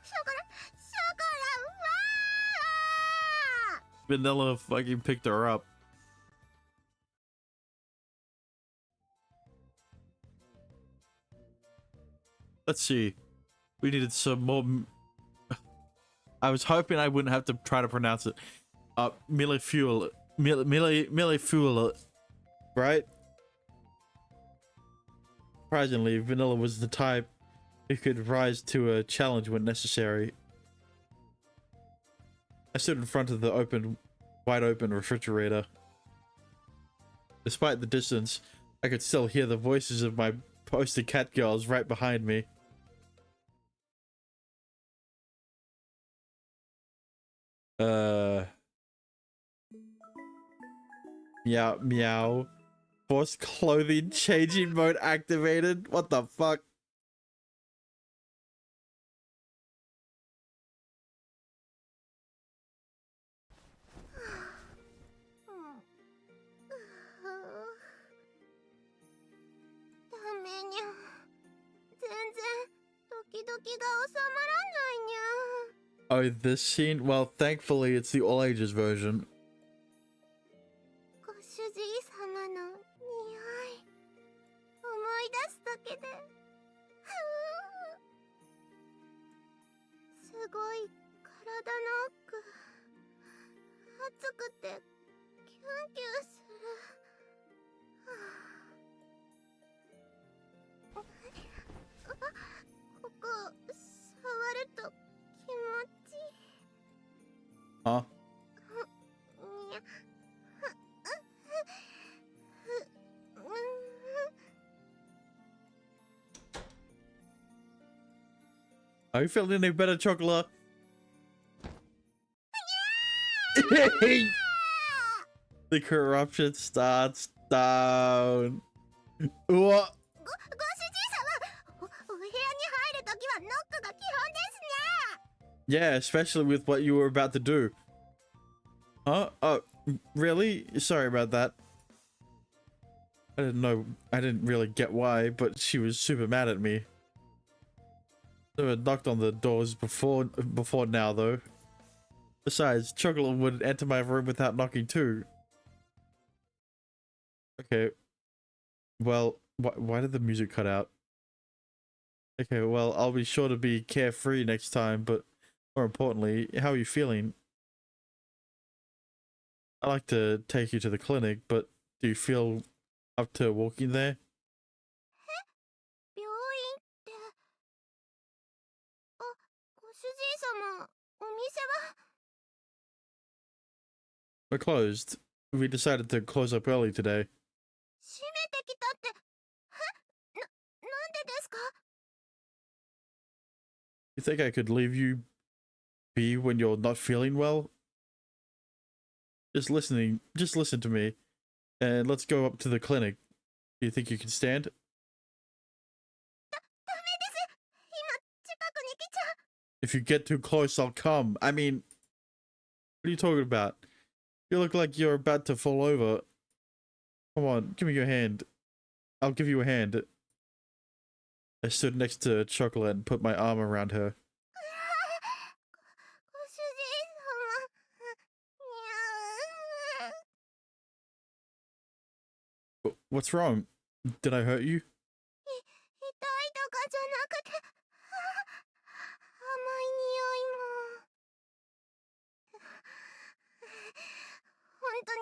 ショコラ、ショコラ、わー。 Vanilla fucking picked her up. Let's see. We needed some more. I was hoping I wouldn't have to try to pronounce it. Millifuel. Millifuel. Right? Surprisingly, Vanilla was the type who could rise to a challenge when necessary. I stood in front of the wide open refrigerator. Despite the distance, I could still hear the voices of my posted Catgirls right behind me. Meow, meow. Forced clothing changing mode activated? What the fuck? Oh, this scene? Well, thankfully it's the all ages version. ご主人様の匂い、思い出すだけで、すごい体の奥、熱くてキュンキュンする。ここ触ると気持ちいい。 Huh? にゃ Are you feeling any better, Chocolate? The corruption starts down. What? ご主人様、お部屋に入るときはノックが基本ですね。 Yeah, especially with what you were about to do. Huh? Oh, really? Sorry about that. I didn't know. I didn't really get why, but she was super mad at me. Never knocked on the doors before now, though. Besides, Chocolate would enter my room without knocking too. Okay. Well, why did the music cut out? Okay, well, I'll be sure to be carefree next time, but more importantly, how are you feeling? I'd like to take you to the clinic, but do you feel up to walking there? 病院って。あ、ご主人様、お店は。 We're closed. We decided to close up early today. 閉めてきたって。なんでですか？ You think I could leave you be when you're not feeling well? Just listen to me. And let's go up to the clinic. Do you think you can stand? ダメです。今、近くに来ちゃう。 If you get too close, I'll come. I mean, what are you talking about? You look like you're about to fall over. Come on, give me your hand. I'll give you a hand. I stood next to Chocolate and put my arm around her. ご主人様。にゃー。 What's wrong? Did I hurt you? 痛いとかじゃなくて、甘い匂いも。本当に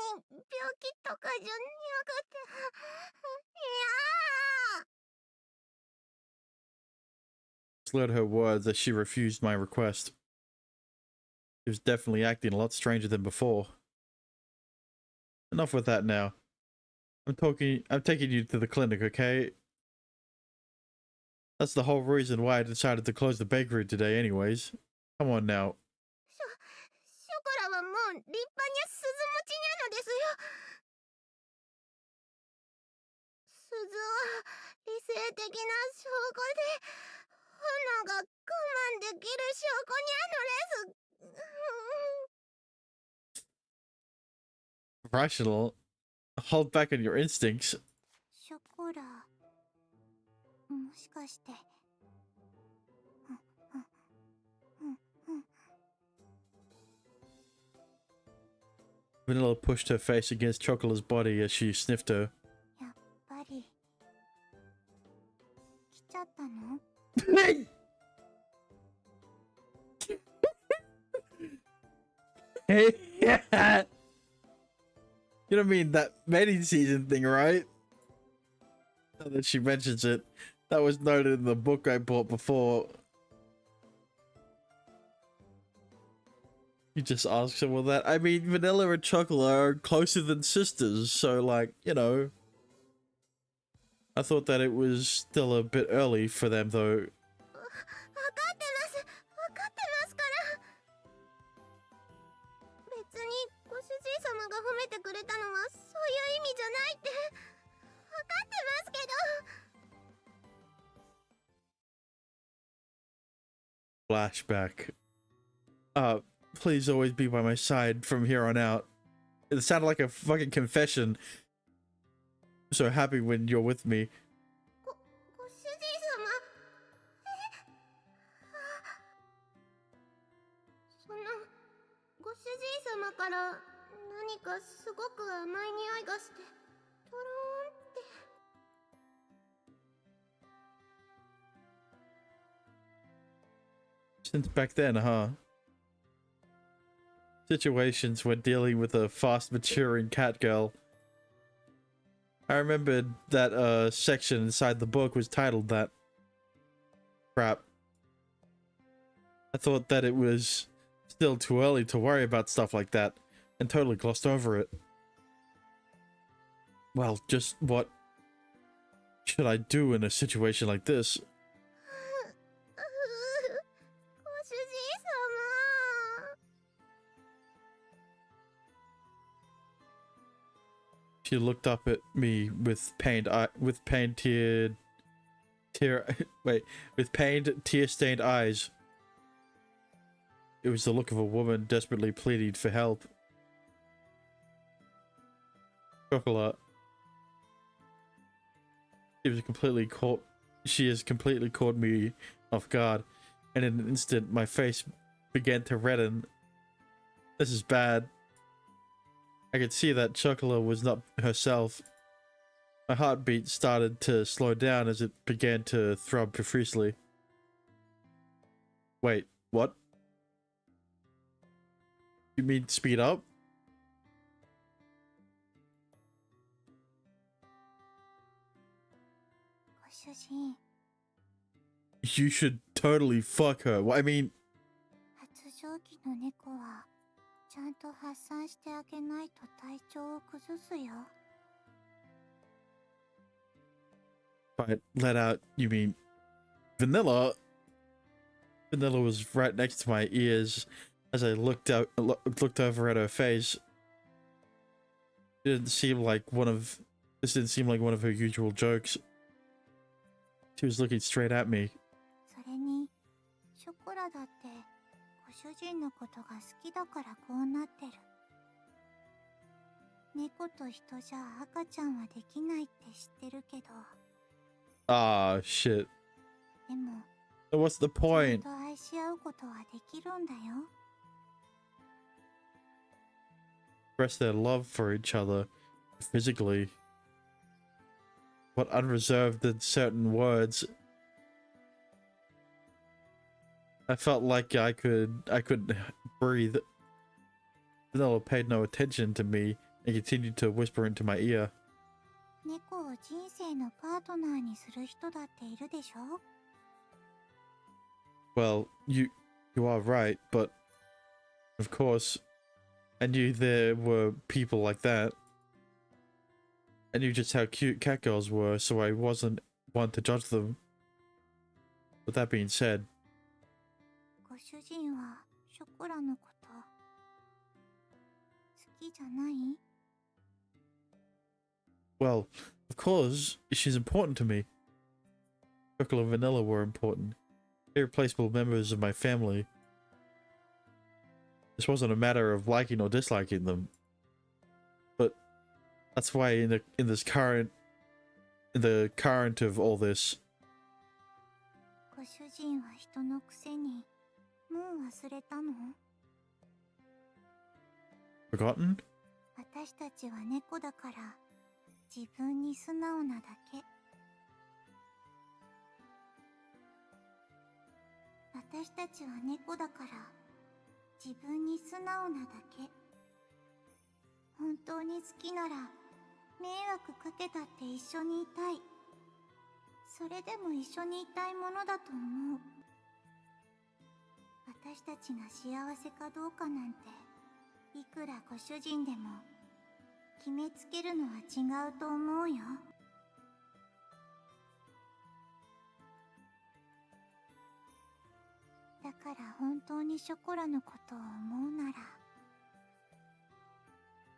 病気とかじゃなくて、いやー。 Slurred her words as she refused my request. She was definitely acting a lot stranger than before. Enough with that now. I'm taking you to the clinic, okay? That's the whole reason why I decided to close the bakery today anyways. Come on now. ショコラはもう立派に鈴持ちなのですよ。鈴は理性的な証拠で、花が我慢できる証拠にゃのです。Rational. Hold back on your instincts. ショコラ、もしかして。Vanilla pushed her face against Chocola's body as she sniffed her. やっぱり来ちゃったの？Yeah. You don't mean that mating season thing, right? Now that she mentions it, that was noted in the book I bought before. You just ask someone that. I mean, Vanilla and Chocolate are closer than sisters, so like, you know. I thought that it was still a bit early for them though. 分かってますから。別にご主人様が褒めてくれたのはそういう意味じゃないって分かってますけど。 Flashback. Please always be by my side from here on out. It sounded like a fucking confession. I'm so happy when you're with me. ご主人様。そのご主人様から何かすごく甘い匂いがしてとろーんって。 Since back then, huh? Situations when dealing with a fast maturing Catgirl. I remembered that section inside the book was titled that. Crap. I thought that it was still too early to worry about stuff like that and totally glossed over it. Well, just what should I do in a situation like this? ご主人様。 She looked up at me with pained tear-stained eyes. It was the look of a woman desperately pleading for help. Chocolate. She has completely caught me off guard, and in an instant my face began to redden. This is bad. I could see that Chocolate was not herself. My heartbeat started to slow down as it began to throb profusely. Wait, what? You mean speed up? ご主人。 You should totally fuck her. I mean, 発情期の猫はちゃんと発散してあげないと体調を崩すよ。 by let out, you mean Vanilla? Vanilla was right next to my ears as I looked over at her face. This didn't seem like one of her usual jokes. She was looking straight at me. それにショコラだってご主人のことが好きだからこうなってる。猫と人じゃ赤ちゃんはできないって知ってるけど。 Ah, shit. でも What's the ちゃん point? と愛し合うことはできるんだよ。 Express their love for each other physically. What unreserved and certain words. I felt like I could breathe. Vanilla paid no attention to me and continued to whisper into my ear. 猫を人生のパートナーにする人だっているでしょ。 Well, you are right, but of course, I knew there were people like that. I knew just how cute catgirls were, so I wasn't one to judge them. with that being said, ご主人はショコラのこと好きじゃない？ well, of course, she's important to me. Chocolate and Vanilla were important. Irreplaceable members of my family. This wasn't a matter of liking or disliking them. But that's why in the current of all this, ご主人は人のくせにもう忘れたの？ forgotten? 私たちは猫だから自分に素直なだけ。私たちは猫だから自分に素直なだけ。本当に好きなら迷惑かけたって一緒にいたい。それでも一緒にいたいものだと思う。私たちが幸せかどうかなんていくらご主人でも決めつけるのは違うと思うよ。だから本当にショコラのことを思うなら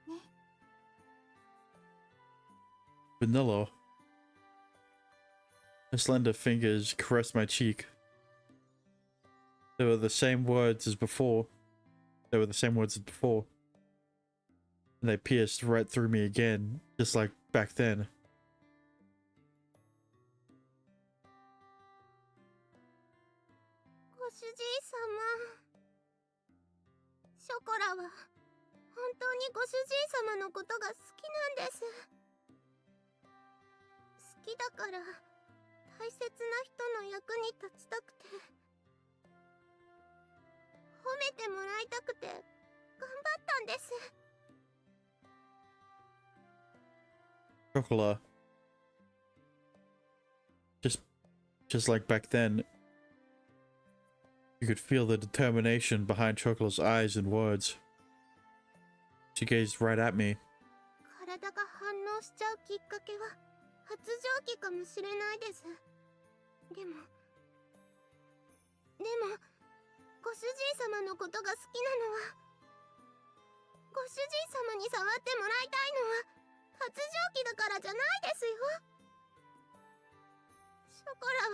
ね。 Vanilla. Her slender fingers caressed my cheek. They were the same words as before. And they pierced right through me again, just like back then. ご主人様。ショコラは本当にご主人様のことが好きなんです。好きだから大切な人の役に立ちたくて、褒めてもらいたくて頑張ったんです。 Chocolat. Just like back then, you could feel the determination behind Chocolat's eyes and words. She gazed right at me. 体が反応しちゃうきっかけは発情期かもしれないです。でもご主人様のことが好きなのは、ご主人様に触ってもらいたいのは発情期だからじゃないですよ。ショコラは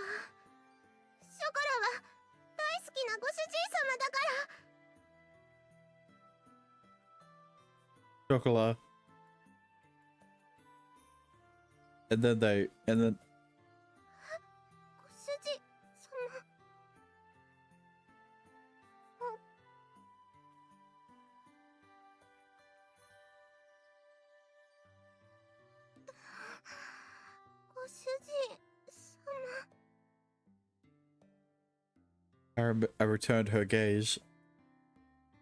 大好きなご主人様だから。 Chocolat. And then ご主人様。ご主人様。 I returned her gaze.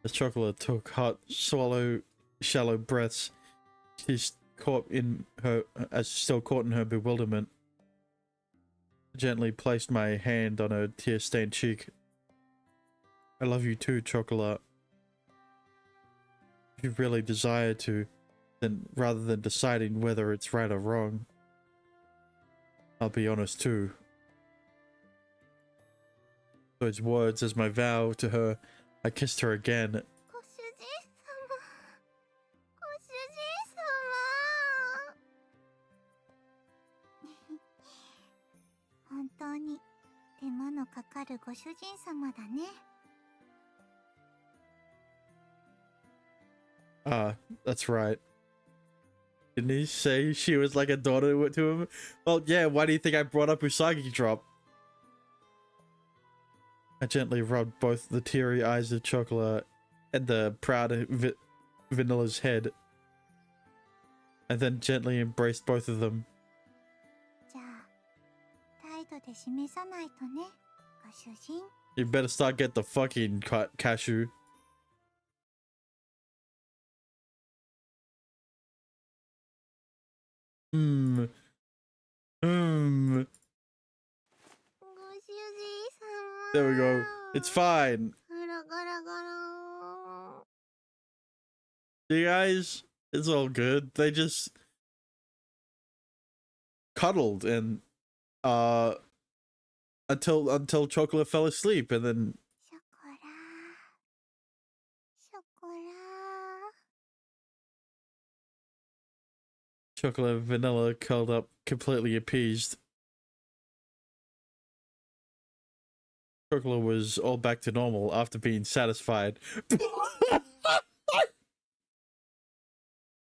As Chocolate took hot, shallow breaths, still caught in her bewilderment. I gently placed my hand on her tear-stained cheek. I love you too, Chocolate. If you really desire to, then rather than deciding whether it's right or wrong, I'll be honest too. Those words as my vow to her, I kissed her again. ご主人様。ご主人様。本当に手間のかかるご主人様だね。 That's right. Didn't he say she was like a daughter to him? Well, yeah, why do you think I brought up Usagi Drop? I gently rubbed both the teary eyes of Chocolate and the proud Vanilla's head. I then gently embraced both of them. じゃあ態度で示さないとね、ご主人。 You better start get the fucking cashew. Hmm. ご主人様。 There we go. It's fine. ガラガラガラ。 You guys, it's all good. They just cuddled and until Chocolate fell asleep, and then ショコラショコラ Chocolate and Vanilla curled up, completely appeased. Chocolate was all back to normal after being satisfied.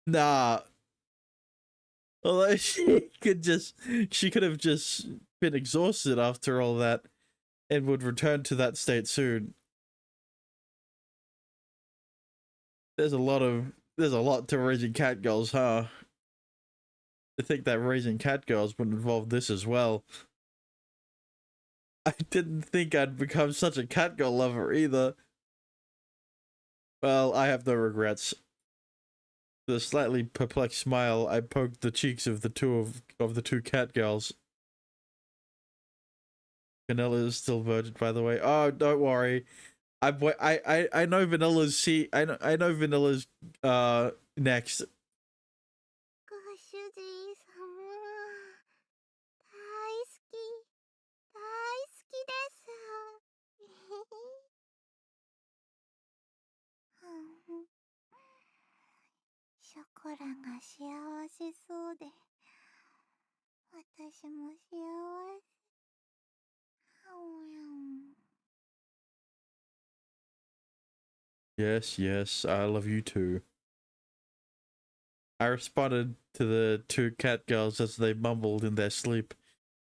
Nah. Although she could have just been exhausted after all that and would return to that state soon. There's a lot to raising cat girls, huh? I think that raising cat girls would involve this as well. I didn't think I'd become such a cat girl lover either. Well, I have no regrets. With a slightly perplexed smile, I poked the cheeks of the two cat girls. Vanilla is still virgin, by the way. Oh, don't worry. I know Vanilla's I know Vanilla's next. ご主人様大好き大好きですショコラが幸せそうで私も幸せ Yes, yes, I love you too. I responded to the two cat girls as they mumbled in their sleep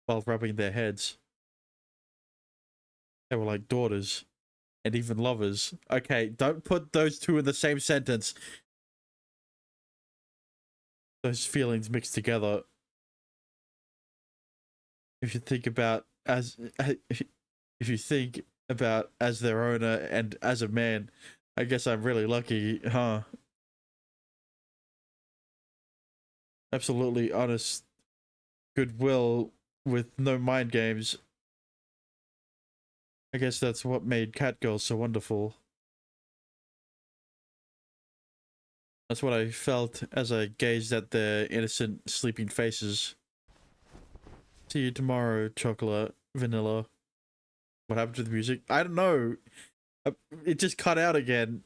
while rubbing their heads. They were like daughters and even lovers. Okay, don't put those two in the same sentence. Those feelings mixed together. If you think about as their owner and as a man, I guess I'm really lucky, huh? Absolutely honest goodwill with no mind games. I guess that's what made Catgirl so wonderful. That's what I felt as I gazed at their innocent, sleeping faces. See you tomorrow, Chocolate, Vanilla. What happened to the music? I don't know. It just cut out again.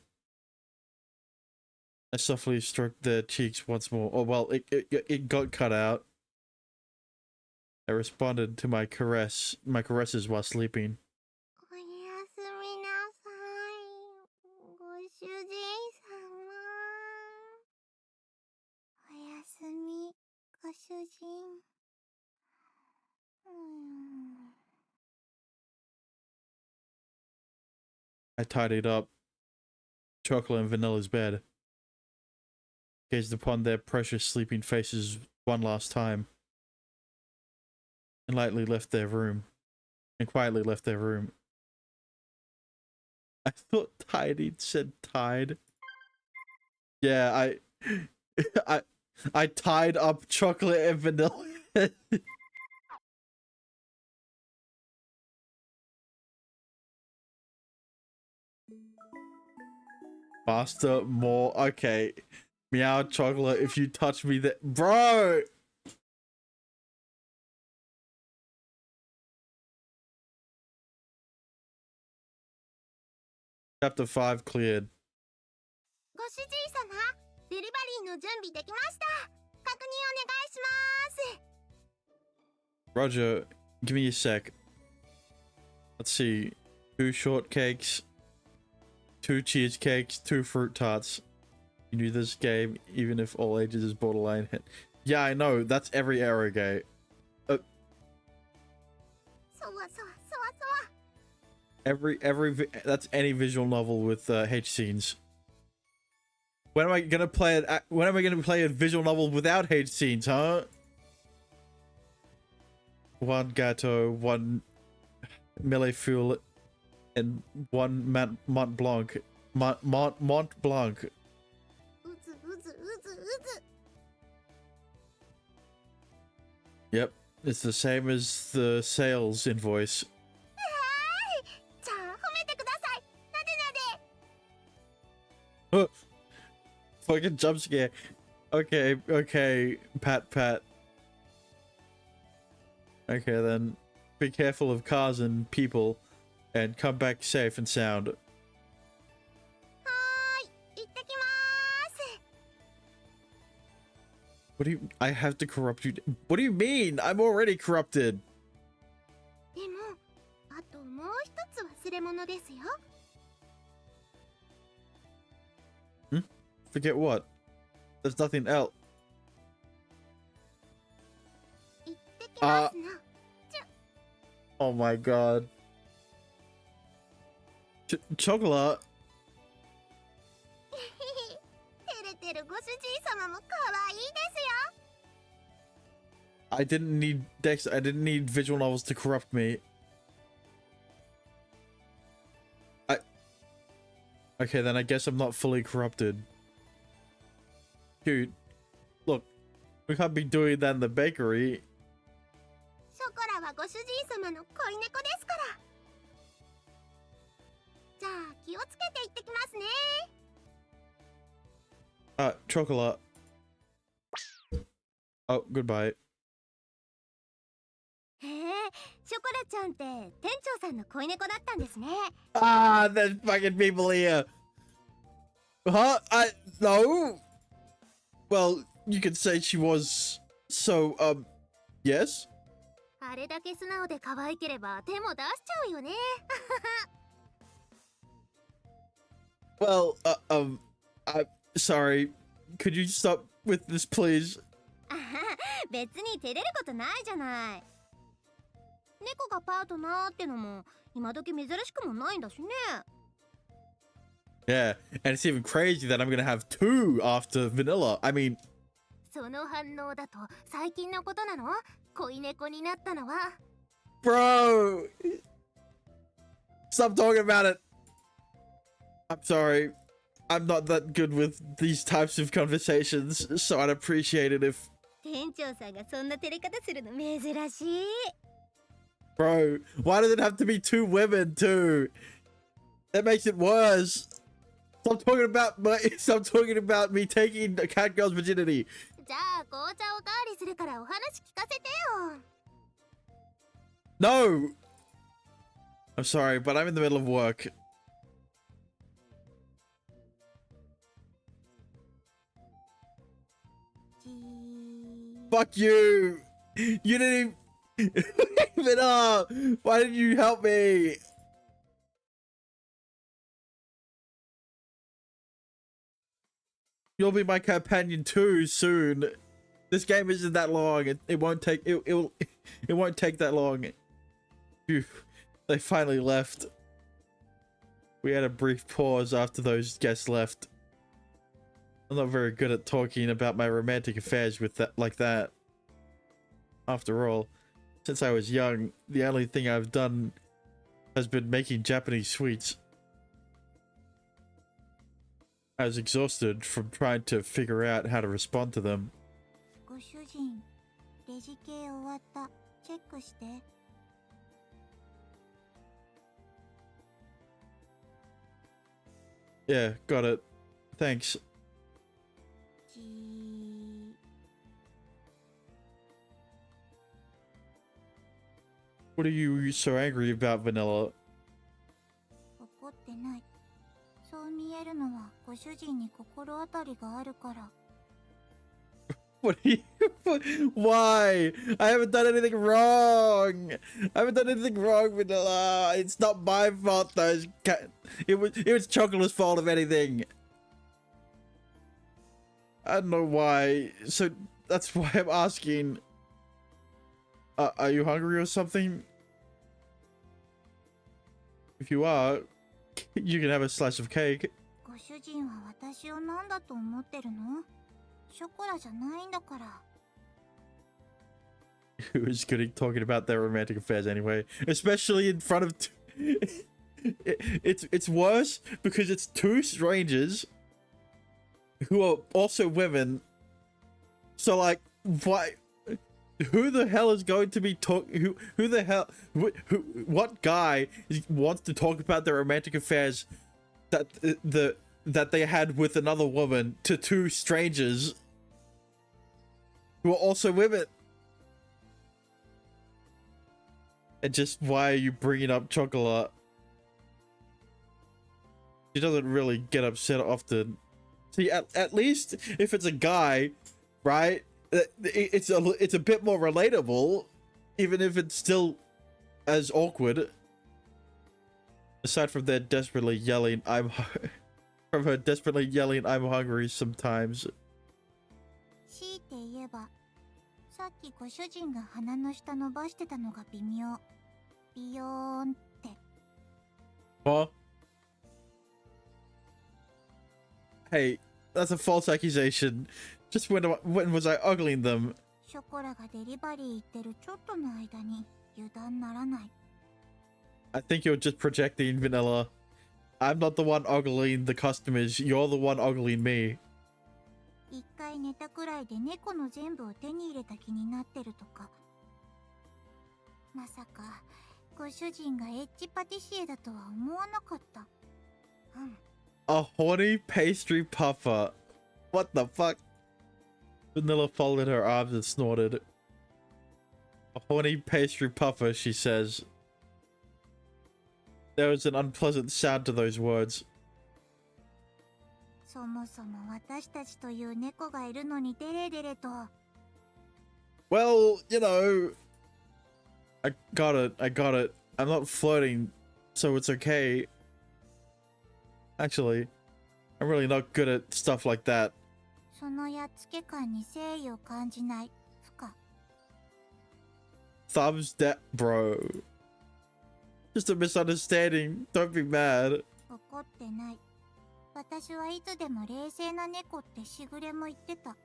I softly stroked their cheeks once more. Oh, well, it got cut out. I responded to my caresses while sleeping. おやすみなさいご主人様おやすみご主人 I tidied up Chocolate and Vanilla's bed, gazed upon their precious sleeping faces one last time, and quietly left their room. I thought tidied said tied. Yeah, I tied up Chocolate and Vanilla. Faster, more. Okay. Meow, Chocolate, if you touch me that. Bro! Chapter 5 cleared. ご主人様デリバリーの準備できました確認お願いします Roger, give me a sec. Let's see. 2 shortcakes, 2 cheesecakes, 2 fruit tarts. You knew this game, even if all ages is borderline hit. Yeah, I know. That's every eroge. そわそわそわそわ That's any visual novel with H scenes. When am I gonna play it? When am I gonna play a visual novel without H scenes, huh? 1 Gateau, 1 Millefeuille, and 1 Mont Blanc. Mont Blanc. うずうずうずうず Yep, it's the same as the sales invoice. じゃあ褒めてくださいなでなで Fucking jump scare. Okay, pat. Okay then. be careful of cars and people, and come back safe and sound. はーい、行ってきまーす。 What do you? I have to corrupt you? What do you mean? I'm already corrupted. でも、あともう一つ忘れ物ですよ。 Forget what? There's nothing else. 行ってきますな。 Oh my god. Chocolate. 照れてるご主人様も可愛いですよ。 I didn't need Dex. I didn't need visual novels to corrupt me. Okay, then I guess I'm not fully corrupted. Dude, look, we can't be doing that in the bakery. ショコラはご主人様の恋猫ですから。じゃあ気をつけて行ってきますね。 Chocolate. Oh, goodbye. へえ、ショコラちゃんって店長さんの恋猫だったんですね。 Ah, there's fucking people here. Huh? No. Well, you could say she was. So, yes? あれだけ素直で可愛ければ手も出しちゃうよね。 Well, I'm sorry. Could you stop with this, please? あは別に照れることないじゃない。猫がパートナーってのも今時珍しくもないんだしね。 Yeah, and it's even crazy that I'm gonna have two after Vanilla. I mean, その反応だと最近のことなの？恋猫になったのは。 bro! Stop talking about it! I'm sorry. I'm not that good with these types of conversations, so I'd appreciate it if... 店長さんがそんな照れ方するの珍しい。 Bro, why does it have to be two women too? That makes it worse. Stop talking about me taking a Catgirl's virginity. じゃあ紅茶おかわりするからお話聞かせてよ。 No! I'm sorry, but I'm in the middle of work. Fuck you! You didn't even... Vanilla! Why didn't you help me? You'll be my companion too soon. This game isn't that long. It won't take it won't take that long. Phew. They finally left. We had a brief pause after those guests left. I'm not very good at talking about my romantic affairs with that like that. After all, since I was young, the only thing I've done has been making Japanese sweets. I was exhausted from trying to figure out how to respond to them. ご主人、レジ系終わった。チェックして。 Yeah, got it. Thanks. じー。 What are you so angry about, Vanilla? 怒ってない。そう見えるのはご主人に心当たりがあるから。 What are you... Why? I haven't done anything wrong. I haven't done anything wrong, Vanilla. It's not my fault, though. It was Chocolate's fault, if anything. I don't know why. So that's why I'm asking. Are you hungry or something? If you are, you can have a slice of cake. ご主人は私を何だと思ってるの？ショコラじゃないんだから。 Who is good at talking about their romantic affairs anyway? Especially in front of... It's worse because it's two strangers who are also women. So like, why? Who the hell is going to be talking? Who the hell? What guy wants to talk about their romantic affairs that that they had with another woman to two strangers who are also women? And just why are you bringing up chocolate? She doesn't really get upset often. See, at least if it's a guy, right? It's a bit more relatable, even if it's still as awkward. Aside from their desperately yelling, from her desperately yelling, "I'm hungry" sometimes. 強いて言えば、さっきご主人が鼻の下伸ばしてたのが微妙。ビヨーンって。Huh? Hey, that's a false accusation. Just when was I ogling them? ショコラがデリバリー行ってるちょっとの間に油断ならない。I think you're just projecting, Vanilla. I'm not the one ogling the customers. You're the one ogling me. 一回寝たくらいで猫の全部を手に入れた気になってるとか。まさかご主人がエッジパティシエだとは思わなかった。A horny pastry puffer. What the fuck? Vanilla folded her arms and snorted. A horny pastry puffer, she says. There was an unpleasant sound to those words. そもそも私たちという猫がいるのにデレデレと。Well, you know, I got it. I'm not flirting, so it's okay. Actually, I'm really not good at stuff like that. そのやっつけ感に誠意を感じない。不可。Thumbs that, bro. Just a misunderstanding. Don't be mad. 怒ってない。私はいつでも冷静な猫ってしぐれも言ってた。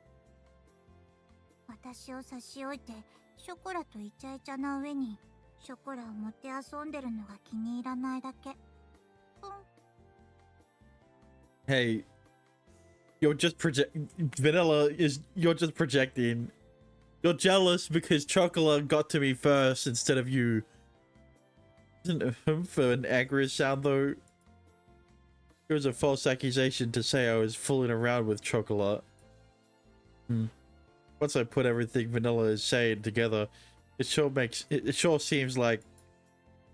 私を差し置いてショコラとイチャイチャな上にショコラを持って遊んでるのが気に入らないだけ。Hey, you're just you're just projecting. You're jealous because Chocolate got to me first instead of you. Isn't it for an angry sound though? It was a false accusation to say I was fooling around with Chocolate. Once I put everything Vanilla is saying together, it sure seems like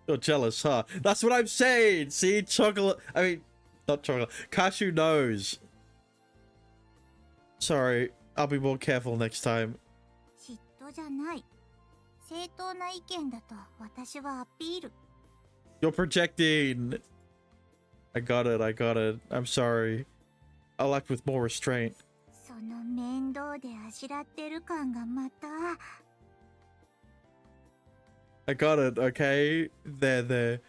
you're jealous, huh? That's what I'm saying! See, Chocolate, I mean, not Chocolate, Cashew knows. Sorry, I'll be more careful next time. 嫉妬じゃない。正当な意見だと私はアピール。You're projecting! I got it. I'm sorry. I'll act with more restraint. その面倒であしらってる感がまた。I got it, okay? There.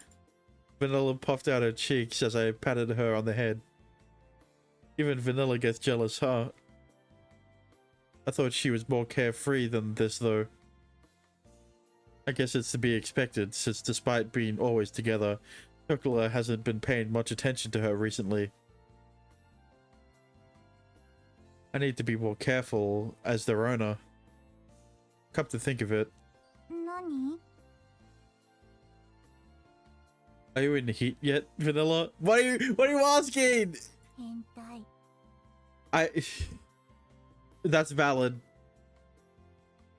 Vanilla puffed out her cheeks as I patted her on the head. Even Vanilla gets jealous, huh? I thought she was more carefree than this, though. I guess it's to be expected, since despite being always together, Chocola hasn't been paying much attention to her recently. I need to be more careful as their owner. Come to think of it. 何? Are you in the heat yet, Vanilla? What are you asking? 変態。That's valid.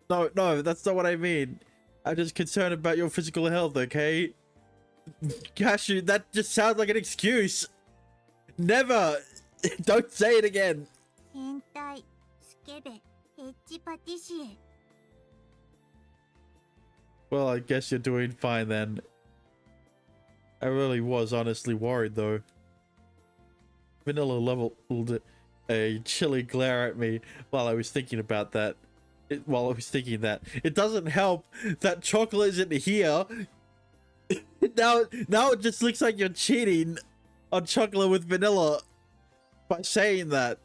No, that's not what I mean. I'm just concerned about your physical health, okay? Cashew, that just sounds like an excuse. Never. Don't say it again. 変態、スケベ、エッジパティシエ。Well, I guess you're doing fine then. I really was honestly worried though. Vanilla leveled a chilly glare at me while I was thinking about that. It doesn't help that Chocolate isn't here. Now it just looks like you're cheating on Chocolate with Vanilla by saying that.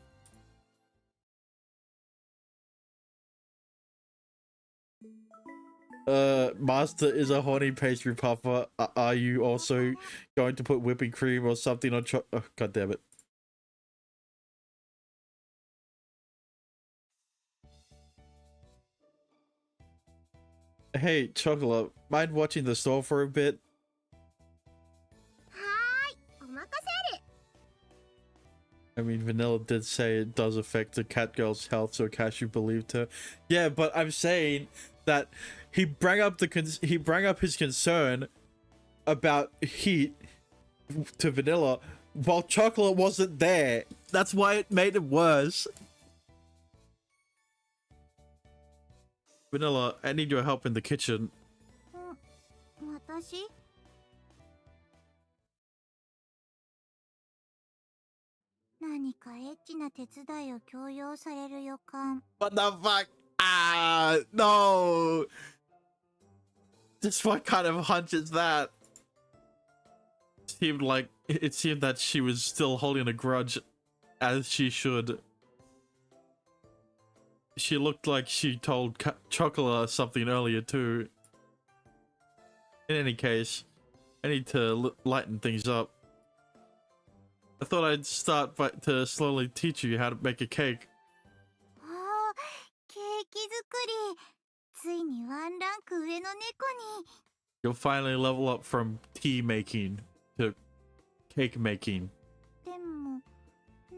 Master is a honey pastry puffer. Are you also going to put whipping cream or something on oh, god damn it. Hey, Chocolate, mind watching the store for a bit? はーい、お任せあれ。 I mean, Vanilla did say it does affect the Catgirl's health, so Cashew believed her. Yeah, but I'm saying that he brought up his concern about heat to Vanilla while Chocolate wasn't there. That's why it made it worse. Vanilla, I need your help in the kitchen. 私何かエッチな手伝いを強要される予感。 What the fuck? Ah, no. Just what kind of hunch is that? It seemed that she was still holding a grudge, as she should. She looked like she told Chocola something earlier too. In any case, I need to lighten things up. I thought I'd start to slowly teach you how to make a cake. ああ、ケーキ作り。ついにワンランク上の猫に。 You'll finally level up from tea making to cake making. でも、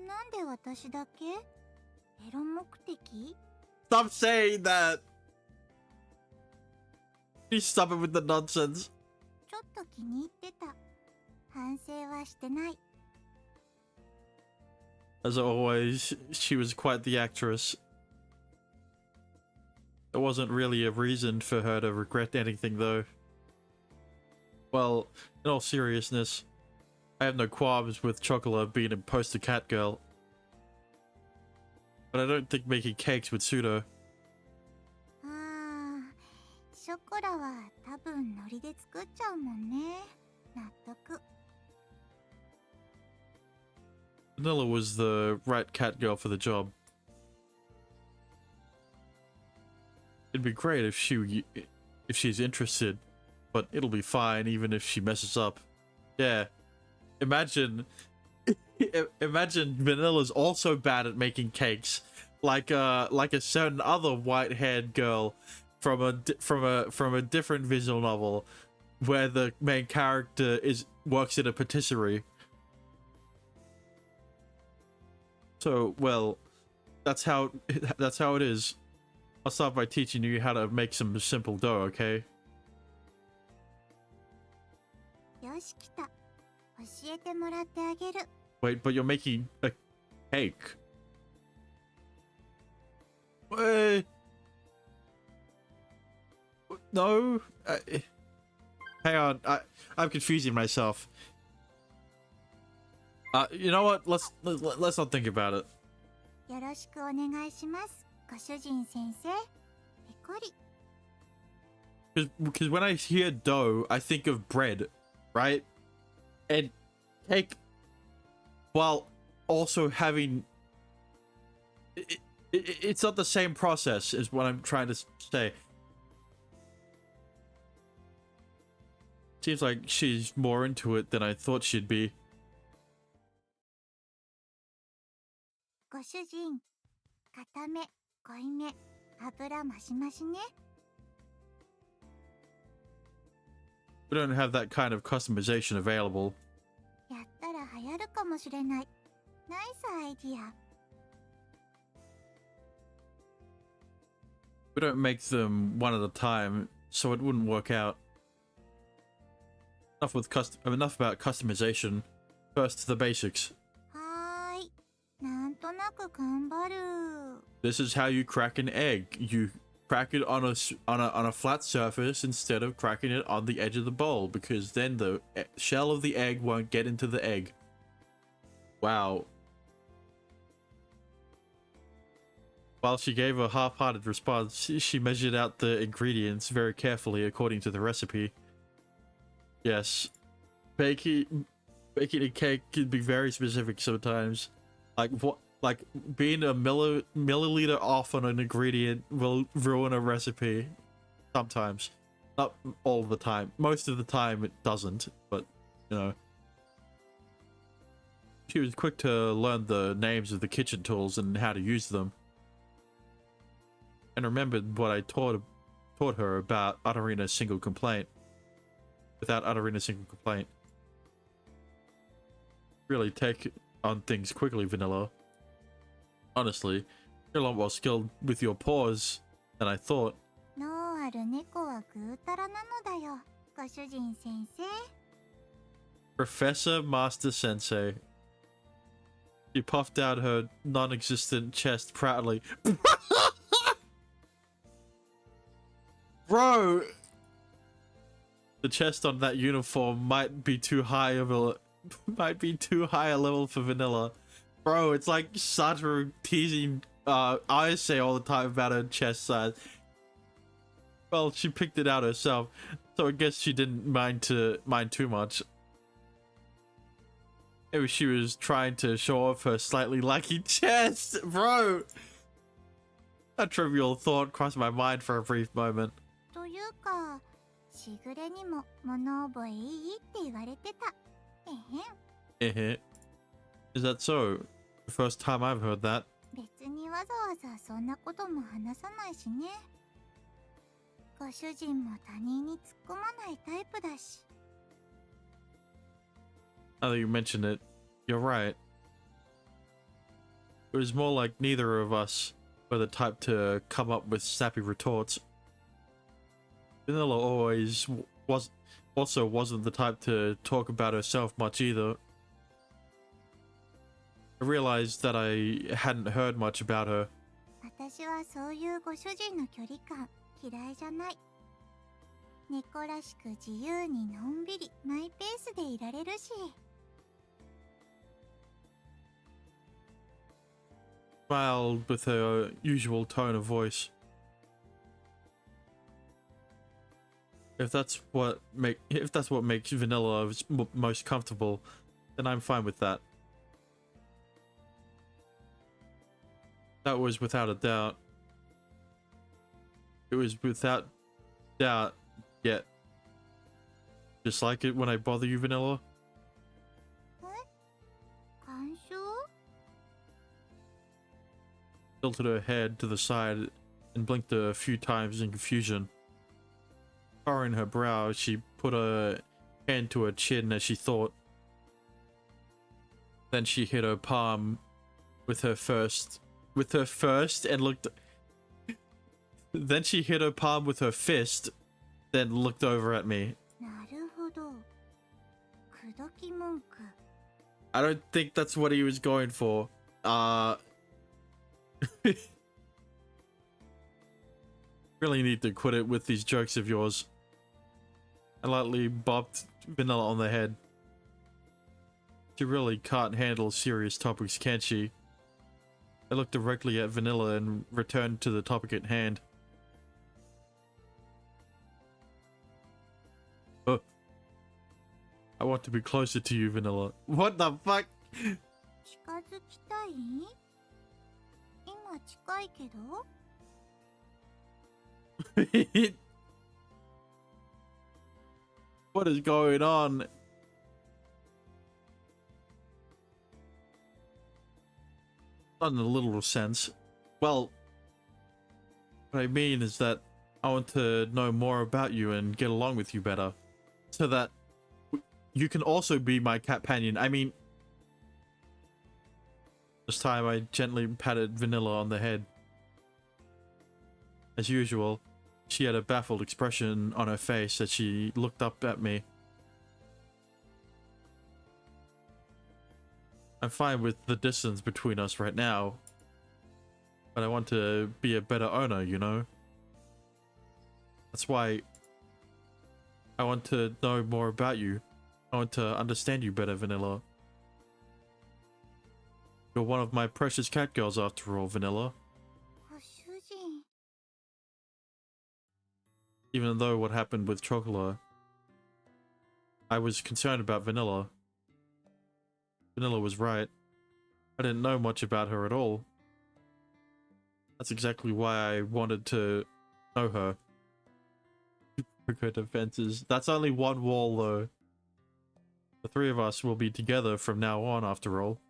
なんで私だけ？エロ目的？ Stop saying that! You stop it with the nonsense. ちょっと気に入ってた。反省はしてない。 As always, she was quite the actress. There wasn't really a reason for her to regret anything though. Well, in all seriousness, I have no qualms with Chocola being a poster Catgirl. But I don't think making cakes would suit her. ああ、ショコラは多分ノリで作っちゃうもんね。納得。 Vanilla was the right Catgirl for the job. It'd be great if she's interested, but it'll be fine even if she messes up. Yeah, imagine Vanilla's also bad at making cakes, like a certain other white-haired girl from a different visual novel, where the main character works in a patisserie. So, well, that's how it is. I'll start by teaching you how to make some simple dough, okay? よし来た。教えてもらってあげる。 Wait, but you're making a cake. Wait. No. Hang on. I'm confusing myself. You know what? Let's not think about it. よろしくお願いします。ご主人先生。ペコリ。 Because when I hear dough, I think of bread, right? And cake, while also having... It's not the same process, is what I'm trying to say. Seems like she's more into it than I thought she'd be. ご主人。固め、濃いめ、油マシマシね。 We don't have that kind of customization available. やったら流行るかもしれない。ナイスアイディア。 We don't make them one at a time, so it wouldn't work out. Enough about customization. First, the basics. はーい。なんとなく頑張る。 This is how you crack an egg. You crack it on a flat surface instead of cracking it on the edge of the bowl, because then the shell of the egg won't get into the egg. Wow. While she gave a half-hearted response, she measured out the ingredients very carefully according to the recipe. Yes, baking a cake can be very specific sometimes. Like being a milliliter off on an ingredient will ruin a recipe. Sometimes, not all the time. Most of the time it doesn't, but you know. She was quick to learn the names of the kitchen tools and how to use them, and remembered what I taught her about uttering a single complaint. Without uttering a single complaint. Really take on things quickly, Vanilla. Honestly, you're a lot more skilled with your paws than I thought. No まる猫はぐうたらなのだよ、ご主人先生。 Professor Master Sensei. She puffed out her non-existent chest proudly. Bro! The chest on that uniform might be too high a level for vanilla. Bro, it's like Satoru teasing Ayase all the time about her chest size. Well, she picked it out herself, so I guess she didn't mind too much. Maybe she was trying to show off her slightly lucky chest, bro. A trivial thought crossed my mind for a brief moment. というか、しぐれにも物覚えいいって言われてた。えへん。Is that so? The first time I've heard that. 別にわざわざそんなことも話さないしね。ご主人も他人に突っ込まないタイプだし。Now that you mention it, you're right. It was more like neither of us were the type to come up with snappy retorts. Vanilla wasn't the type to talk about herself much either. I realized that I hadn't heard much about her. 私はそういうご主人の距離感嫌いじゃない。猫らしく自由にのんびりマイペースでいられるし。Smiled with her usual tone of voice. If that's what makes Vanilla most comfortable, then I'm fine with that. That was without a doubt. It was without doubt, yet. Just like it when I bother you, Vanilla? 干渉？ Tilted her head to the side and blinked a few times in confusion. Furrowing her brow, she put a hand to her chin as she thought. Then she hit her palm with her first and looked. Then she hit her palm with her fist, then looked over at me. なるほど。口説き文句。 I don't think that's what he was going for. Really need to quit it with these jokes of yours. I lightly bopped Vanilla on the head. She really can't handle serious topics, can she? I looked directly at Vanilla and returned to the topic at hand. I want to be closer to you, Vanilla. What the fuck? 近づきたい？今近いけど？ What is going on? Not in a literal sense. Well, what I mean is that I want to know more about you and get along with you better, so that you can also be my companion. I mean, this time I gently patted Vanilla on the head. As usual, she had a baffled expression on her face as she looked up at me. I'm fine with the distance between us right now, but I want to be a better owner, you know? That's why I want to know more about you. I want to understand you better, Vanilla. You're one of my precious cat girls after all, Vanilla. ご主人。 Even though what happened with Chocola, I was concerned about Vanilla. Vanilla was right. I didn't know much about her at all. That's exactly why I wanted to know her. Good defenses. That's only one wall though. The three of us will be together from now on after all.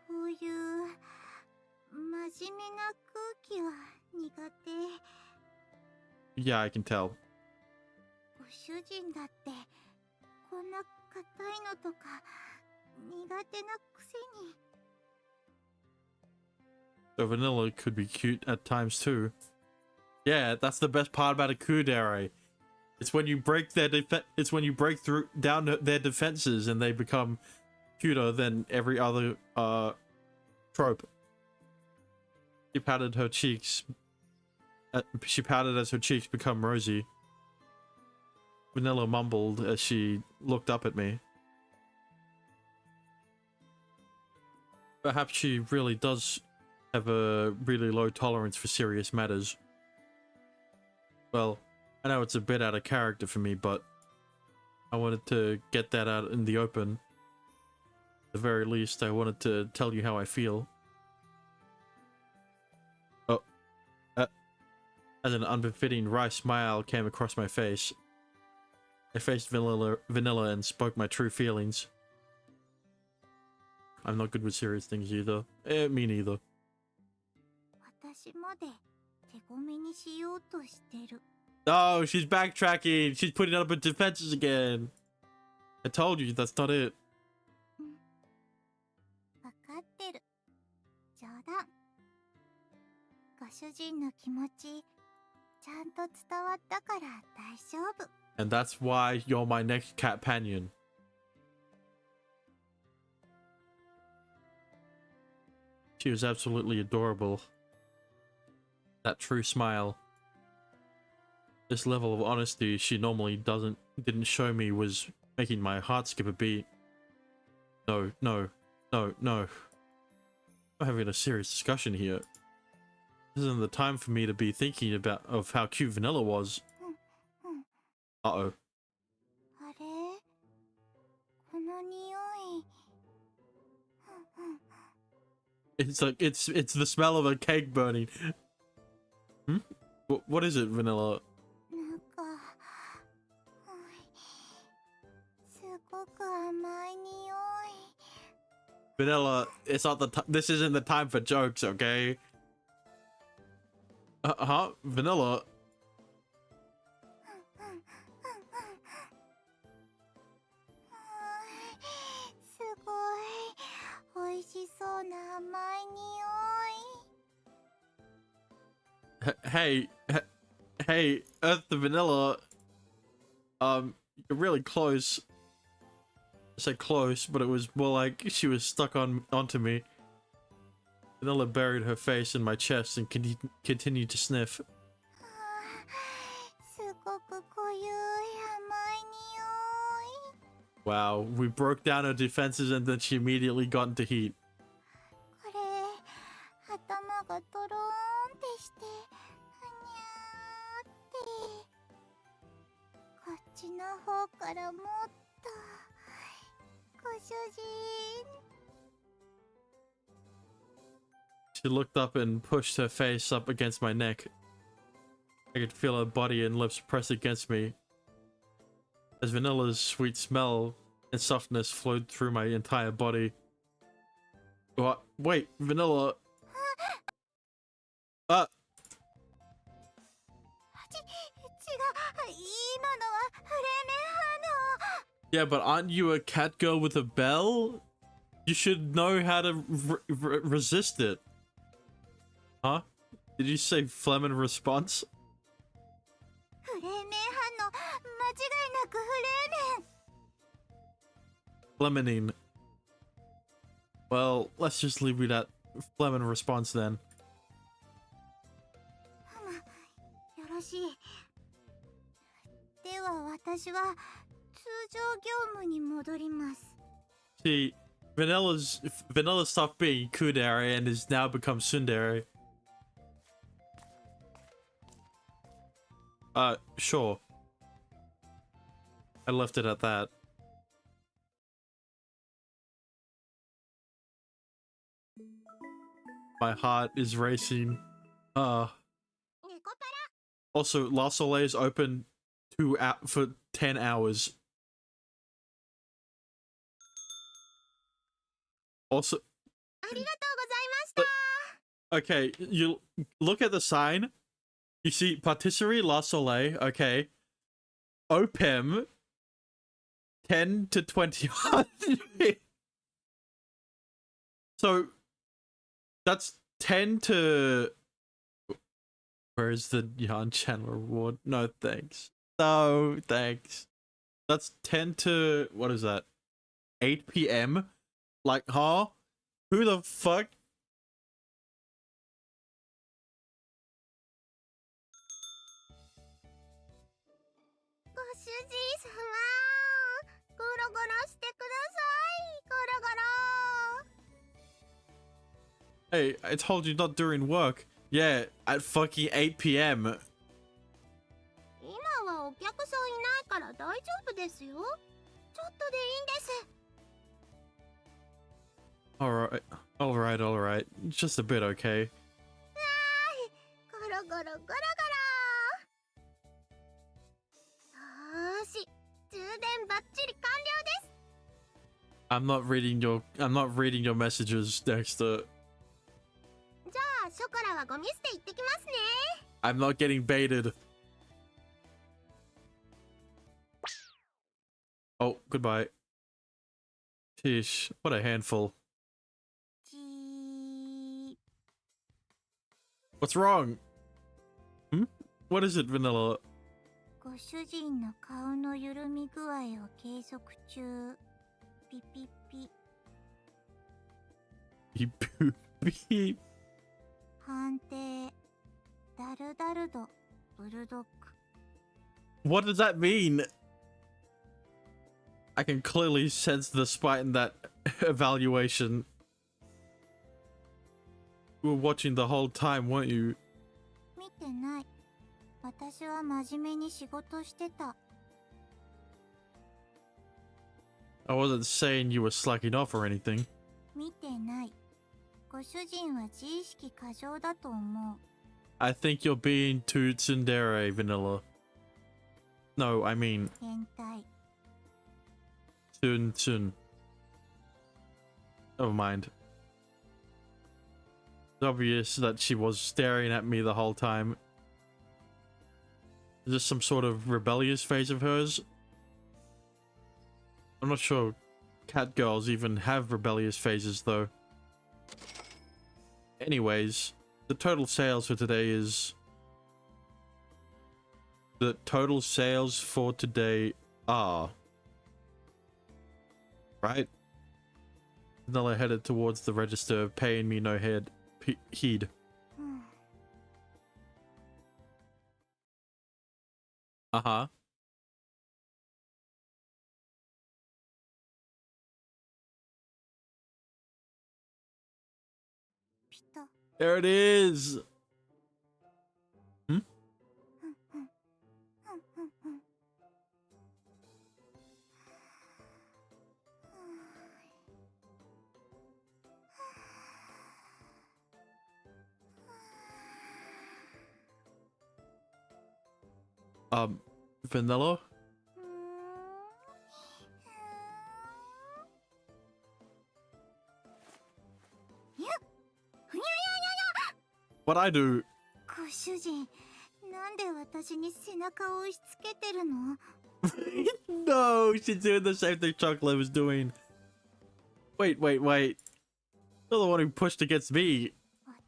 こういう真面目な空気は苦手。 Yeah, I can tell. ご主人だってこんな硬いのとか苦手なくせに。So vanilla could be cute at times too. Yeah, that's the best part about a kudere. It's when you break their it's when you break through down their defenses and they become cuter than every other trope. She patted her cheeks. She pouted as her cheeks become rosy. Vanilla mumbled as she looked up at me. Perhaps she really does have a really low tolerance for serious matters. Well, I know it's a bit out of character for me, but I wanted to get that out in the open. At the very least, I wanted to tell you how I feel. Oh, as an unbefitting wry smile came across my face, I faced vanilla and spoke my true feelings. I'm not good with serious things either. Me neither. 私まで手ごめにしようとしてる。 Oh, she's backtracking. She's putting up her defenses again. I told you that's not it. わかってる。冗談。ご主人の気持ち、ちゃんと伝わったから大丈夫。 And that's why you're my next companion. She was absolutely adorable. That true smile. This level of honesty she normally didn't show me was making my heart skip a beat. No. I'm having a serious discussion here. This isn't the time for me to be thinking of how cute Vanilla was. Uh-oh. あれこの匂い。 It's like it's the smell of a cake burning. Hmm? What is it, Vanilla? なんか、すごく甘い匂い。 Vanilla, it's not the this isn't the time for jokes, okay? Vanilla. すごい美味しそうな甘い匂い。 Hey, Earth the Vanilla. You're really close. I said close, but it was more like she was stuck onto me. Vanilla buried her face in my chest and continued to sniff. すごく濃ゆい甘い匂い。 Wow, we broke down her defenses and then she immediately got into heat. これ頭がトローンってしてふにゃーってこっちの方からもっとご主人。 She looked up and pushed her face up against my neck. I could feel her body and lips press against me. As Vanilla's sweet smell and softness flowed through my entire body. What? Wait, Vanilla. 違う、今のはフレーメン Yeah, but aren't you a cat girl with a bell? You should know how to resist it. Huh? Did you say phlegm in response? フレーメン反応間違いなくフレーメン。 Phlegming. Well, let's just leave it at phlegm in response then. よろしい。では私は通常業務に戻ります。 See, Vanilla stopped being Kudere and has now become Tsundere. Sure. I left it at that. My heart is racing. Nekopara. Also, La Soleil is open for 10 hours. Also, ありがとうございました。 okay, you look at the sign. You see Patisserie La Soleil, okay. Opem 10 to 20. So that's 10 to... Where's the yarn channel reward? No, thanks. No, thanks. That's 10 to... What is that? 8 p.m.? Like, huh? Who the fuck? Hey, I told you not during work. Yeah, at fucking 8 p.m. 今はお客さんいないから大丈夫ですよ。ちょっとでいいんです。Alright, alright, alright. Just a bit, okay? ゴロゴロゴロゴロ。よーし、充電バッチリ完了です。I'm not reading your messages, Dexter. じゃあ、ショコラはゴミ捨て行ってきますね。I'm not getting baited. Oh, goodbye. Tish, what a handful. What's wrong? Hmm? What is it, Vanilla? ご主人の顔の緩み具合を計測中。ピピピ。Beep, boop, beep. 判定。ダルダルド、ブルドッグ。What does that mean? I can clearly sense the spite in that evaluation. You were watching the whole time, weren't you? 見てない。私は真面目に仕事してた。I wasn't saying you were slacking off or anything. 見てない。ご主人は自意識過剰だと思う。I think you're being too tsundere, Vanilla. No, I mean... 変態。Tsun. Never mind. It's obvious that she was staring at me the whole time. Is this some sort of rebellious phase of hers? I'm not sure Catgirls even have rebellious phases, though. Anyways, the total sales for today is... The total sales for today are... Right? Vanilla headed towards the register, paying me no heed. Uh-huh. There it is! Hmm? Vanilla? What'd I do? ご主人、なんで私に背中を押し付けてるの？ No, she's doing the same thing Chocolate was doing. Wait. You're the one who pushed against me.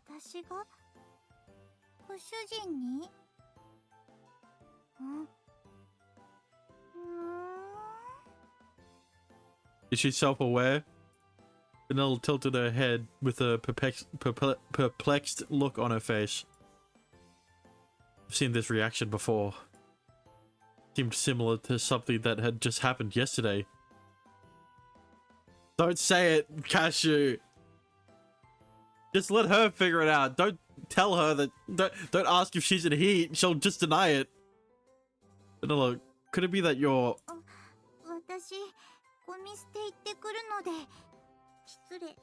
私がご主人に？Is she self-aware? Vanilla tilted her head with a perplexed look on her face. I've seen this reaction before. Seemed similar to something that had just happened yesterday. Don't say it, Cashew. Just let her figure it out. Don't tell her that. Don't ask if she's in heat. She'll just deny it. Vanilla, could it be that you're... 私、ゴミ捨て行ってくるので、失礼。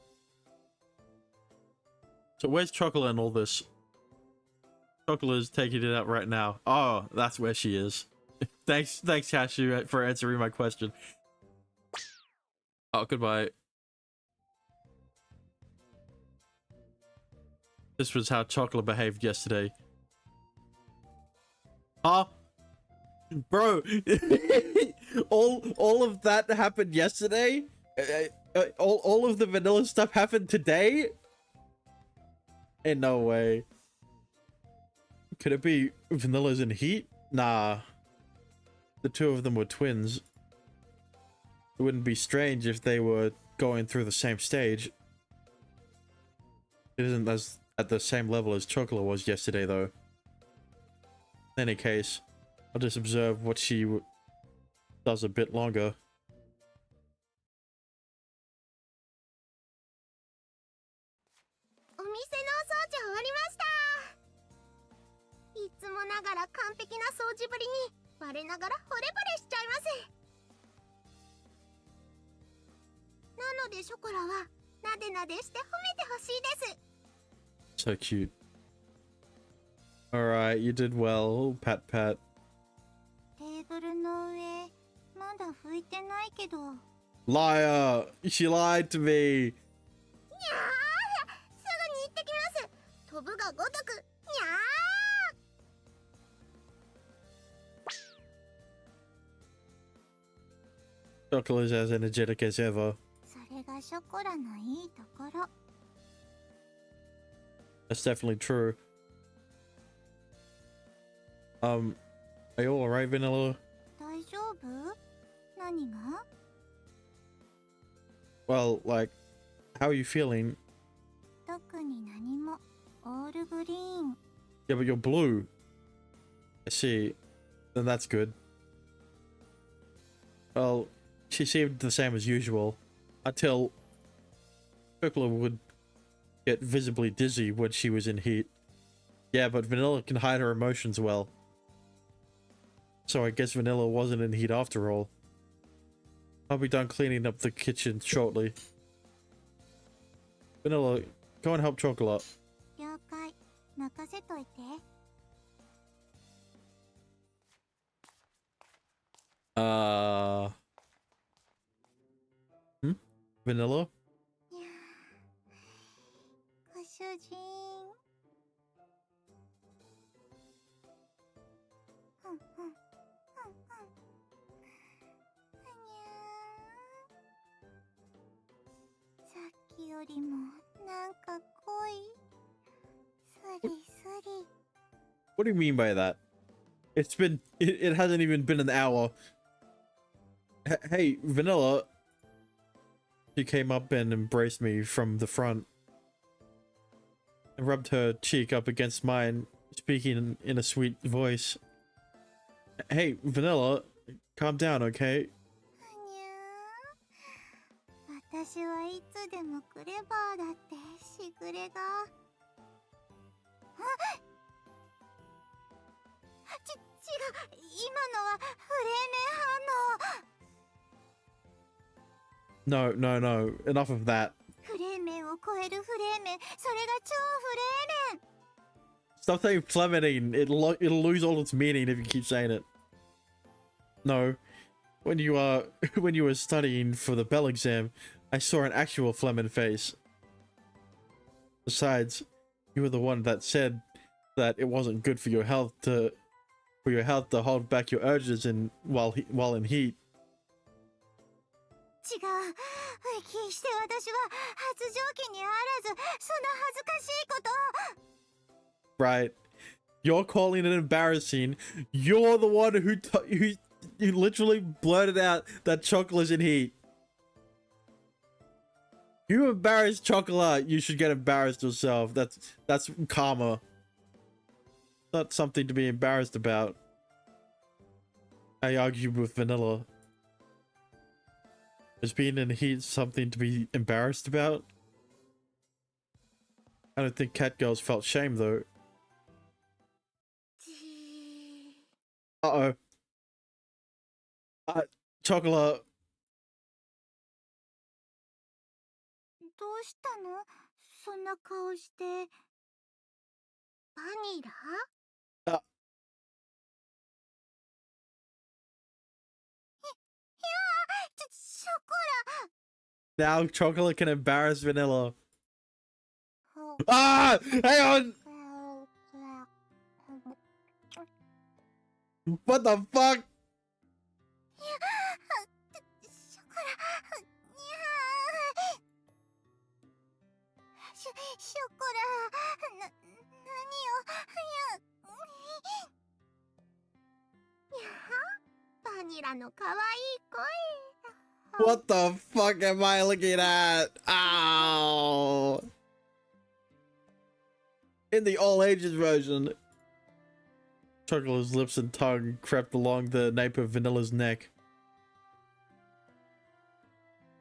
So where's Chocolate in all this? Chocolate is taking it out right now. Oh, that's where she is. Thanks, Cashew, for answering my question. Oh, goodbye. This was how Chocolate behaved yesterday. Huh? Bro, all of that happened yesterday? All of the vanilla stuff happened today? Ain't no way. Could it be Vanilla's in heat? Nah. The two of them were twins. It wouldn't be strange if they were going through the same stage. It isn't as at the same level as Chocolate was yesterday, though. In any case, I'll just observe what she does a bit longer. お店のお掃除終わりました。いつもながら完璧な掃除ぶりに我ながら惚れ惚れしちゃいます。なのでショコラはなでなでして褒めてほしいです。 So cute. Alright, you did well, Pat Pat. テーブルの上まだ拭いてないけど。 Liar! She lied to me! にゃー、すぐに行ってきます。飛ぶがごとく、にゃー。 Chocolate is as energetic as ever. それがショコラのいいところ。 That's definitely true. Are you alright, Vanilla? 大丈夫？何が？ Well, like, how are you feeling? 特に何も。オールグリーン。 Yeah, but you're blue. I see. Then that's good. Well, she seemed the same as usual. Until Chocolate would get visibly dizzy when she was in heat. Yeah, but Vanilla can hide her emotions well. So I guess Vanilla wasn't in heat after all. I'll be done cleaning up the kitchen shortly. Vanilla, go and help Chocolate. 了解。任せといて。 Vanilla? いやー、ご主人。ふんふんふんふん。にゃー。さっきよりもなんか濃い。スリスリ。 What do you mean by that? It hasn't even been an hour. Hey, Vanilla. She came up and embraced me from the front and rubbed her cheek up against mine, speaking in a sweet voice. Hey, Vanilla, calm down, okay? にゃー。私はいつでもクレバーだってしぐれが。あ、違う、今のはフレーメン反応。 No, no, no. Enough of that. フレーメンを超えるフレーメン、それが超フレーメン。 Stop saying Fleming. It'll lose all its meaning if you keep saying it. No. When you were studying for the Bell exam, I saw an actual Fleming face. Besides, you were the one that said that it wasn't good for your health to hold back your urges while in heat. 違う。決して私は発情期にあらず、その恥ずかしいことを。 Right. You're calling it embarrassing. You're the one who literally blurted out that Chocolate's in heat. You embarrassed Chocolate. You should get embarrassed yourself. That's karma. Not something to be embarrassed about. I argued with Vanilla. Is being in heat something to be embarrassed about? I don't think Catgirls felt shame though. Uh-oh. Chocolate. どうしたの？そんな顔して。バニラ？ ショコラ。 Now Chocolate can embarrass Vanilla. Ah! Hang on! What the fuck? ショコラ。にゃー。ショコラ、何よ、やはバニラの可愛い声。 What the fuck am I looking at? Ow! In the all ages version, Chocola's lips and tongue crept along the nape of Vanilla's neck.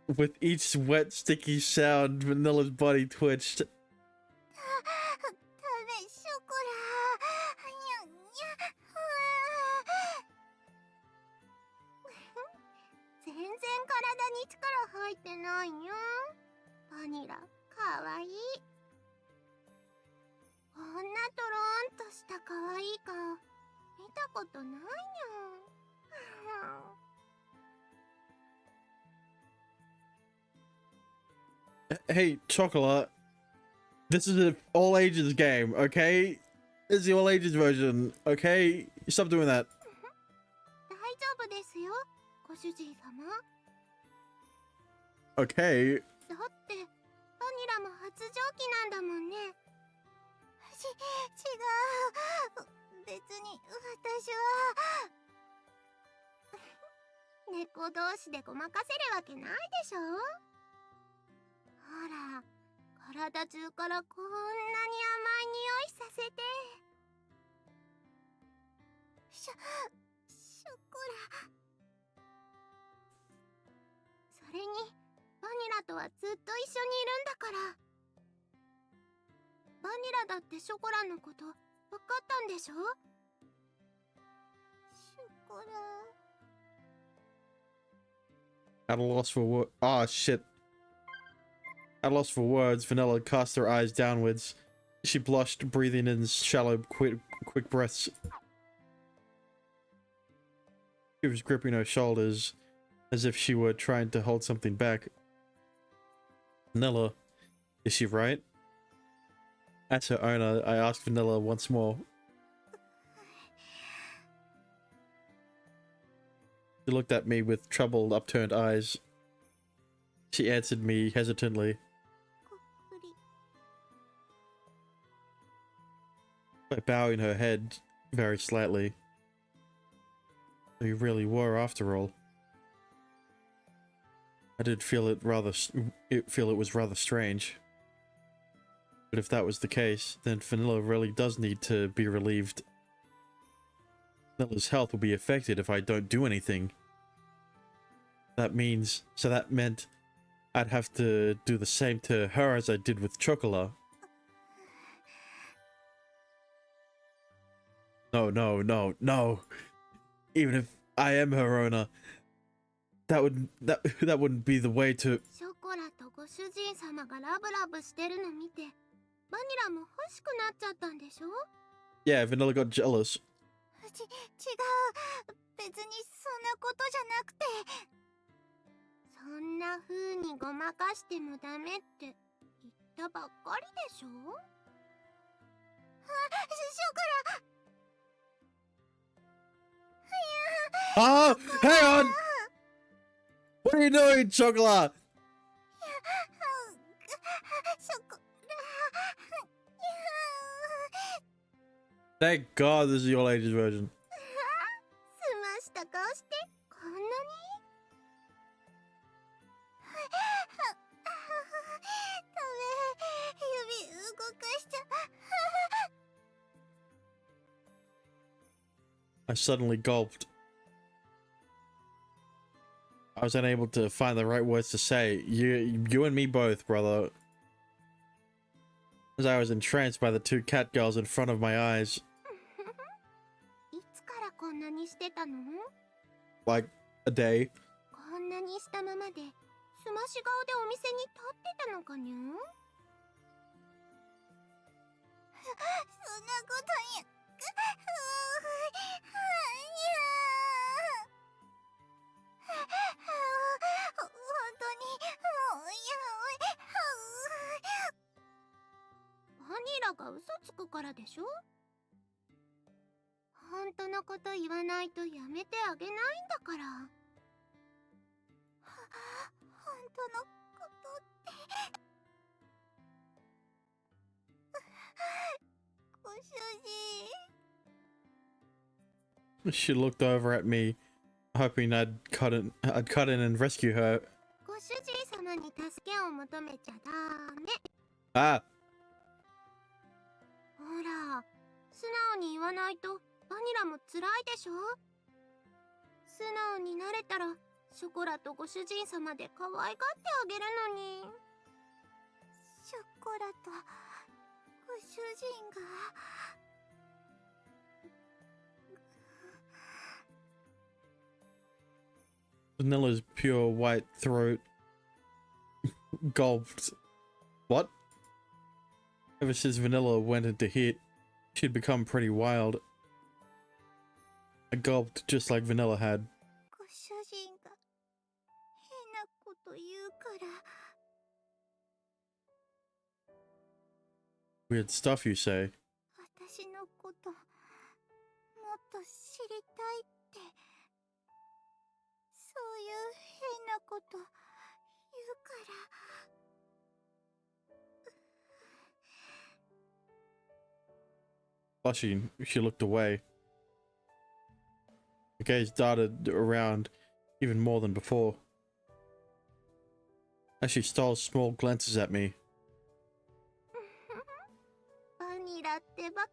With each wet, sticky sound, Vanilla's body twitched. 食べショコラ、全然体に力入ってないよ。バニラかわいい。こんなとろんとしたかわいい顔見たことないよ。Hey, Chocolate. This is an all ages game, okay? This is the all ages version, okay? Stop doing that. 大丈夫ですよ、ご主人様。 Okay. だってバニラも発情期なんだもんね。違う、別に私は猫同士でごまかせるわけないでしょ。ほら、体中からこんなに甘い匂いさせて。ショコラ。それにバニラとはずっと一緒にいるんだから。バニラだってショコラのこと分かったんでしょ。ショコラ。 At a loss for what? Ah, shit. At a loss for words, Vanilla cast her eyes downwards. She blushed, breathing in shallow, quick breaths. She was gripping her shoulders, as if she were trying to hold something back. Vanilla, is she right? As her owner, I asked Vanilla once more. She looked at me with troubled, upturned eyes. She answered me hesitantly. By bowing her head very slightly. You really were, after all. I did feel it was rather strange. But if that was the case, then Vanilla really does need to be relieved. Vanilla's health will be affected if I don't do anything. That meant I'd have to do the same to her as I did with Chocola. No. Even if I am her owner, that wouldn't be the way to. ショコラとご主人様がラブラブしてるの見て、バニラも欲しくなっちゃったんでしょ。 Yeah, Vanilla got jealous. 違う、別にそんなことじゃなくて。そんな風にごまかしてもダメって言ったばっかりでしょ。ショコラ。 Ah! Hang on! What are you doing, Chocola? ショコラ。 Thank God this is the all ages version. すました顔してこんなに。ダメ、指動かしちゃ。 I suddenly gulped. I was unable to find the right words to say. You and me both, brother. As I was entranced by the two cat girls in front of my eyes. いつからこんなにしてたの？ Like a day. こんなにしたままですまし顔でお店に立ってたのかにゃ？そんなことに。本当に。バニラが嘘つくからでしょ。本当のこと言わないとやめてあげないんだから。本当のことって。She looked over at me, hoping I'd cut in and rescue her. ご主人様に助けを求めちゃダメ。 Ah! ほら、素直に言わないとバニラも辛いでしょ。素直になれたらショコラとご主人様で可愛がってあげるのに。ショコラとご主人が。Vanilla's pure white throat gulped. What? Ever since Vanilla went into hit, she'd become pretty wild. I gulped just like Vanilla had. ご主人が変なこと言うから。 Weird stuff, you say? 私のこともっと知りたいって、そういう変なこと言うから。 Blushing, she looked away. Her gaze darted around even more than before, as she stole small glances at me. バニラってばかわ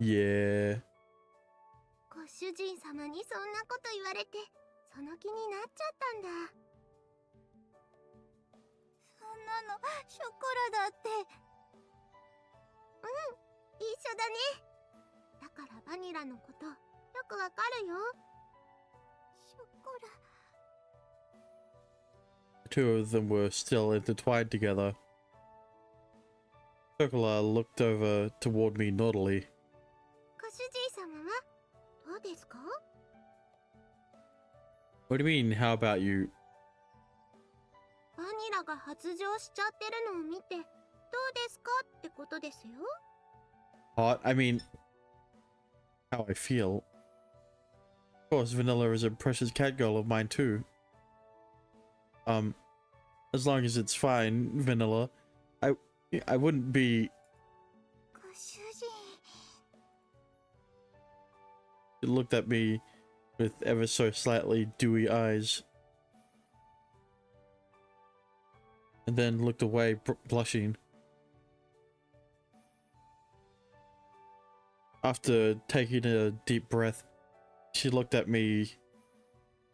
いいにゃ。 Yeah. ご主人様にそんなこと言われてその気になっちゃったんだ。そんなのショコラだって。うん、一緒だね。だからバニラのことよくわかるよ。ショコラ。 The two of them were still intertwined together. Chocolat looked over toward me naughtily. ご主人様はどうですか？ What do you mean, how about you? バニラが発情しちゃってるのを見てどうですかってことですよ。 Hot? I mean, how I feel. Of course, Vanilla is a precious catgirl of mine too. As long as it's fine, Vanilla, I wouldn't be. ご主人。 She looked at me with ever so slightly dewy eyes, and then looked away, blushing. After taking a deep breath, she looked at me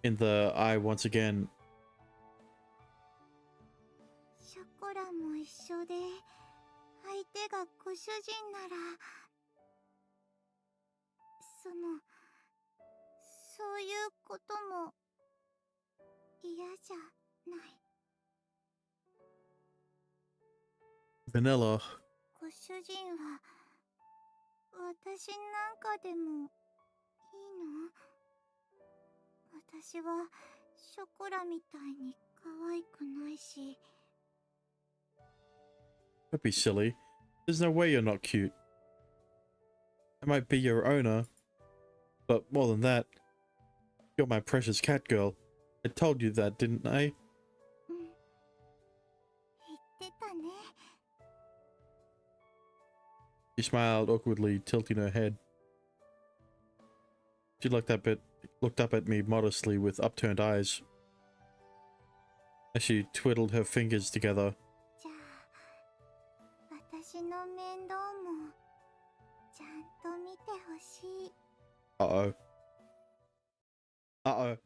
in the eye once again. ショコラも一緒で、相手がご主人なら、そういうことも嫌じゃない。 Vanilla, ご主人は私なんかでもいいの？私はショコラみたいに可愛くないし。 don't be silly. There's no way you're not cute. I might be your owner, but more than that, you're my precious cat girl. I told you that, didn't I? うん、言ってたね。 She smiled awkwardly, tilting her head. She looked up at me modestly with upturned eyes, as she twiddled her fingers together. じゃあ、私の面倒もちゃんと見てほしい。Uh-oh. Uh-oh.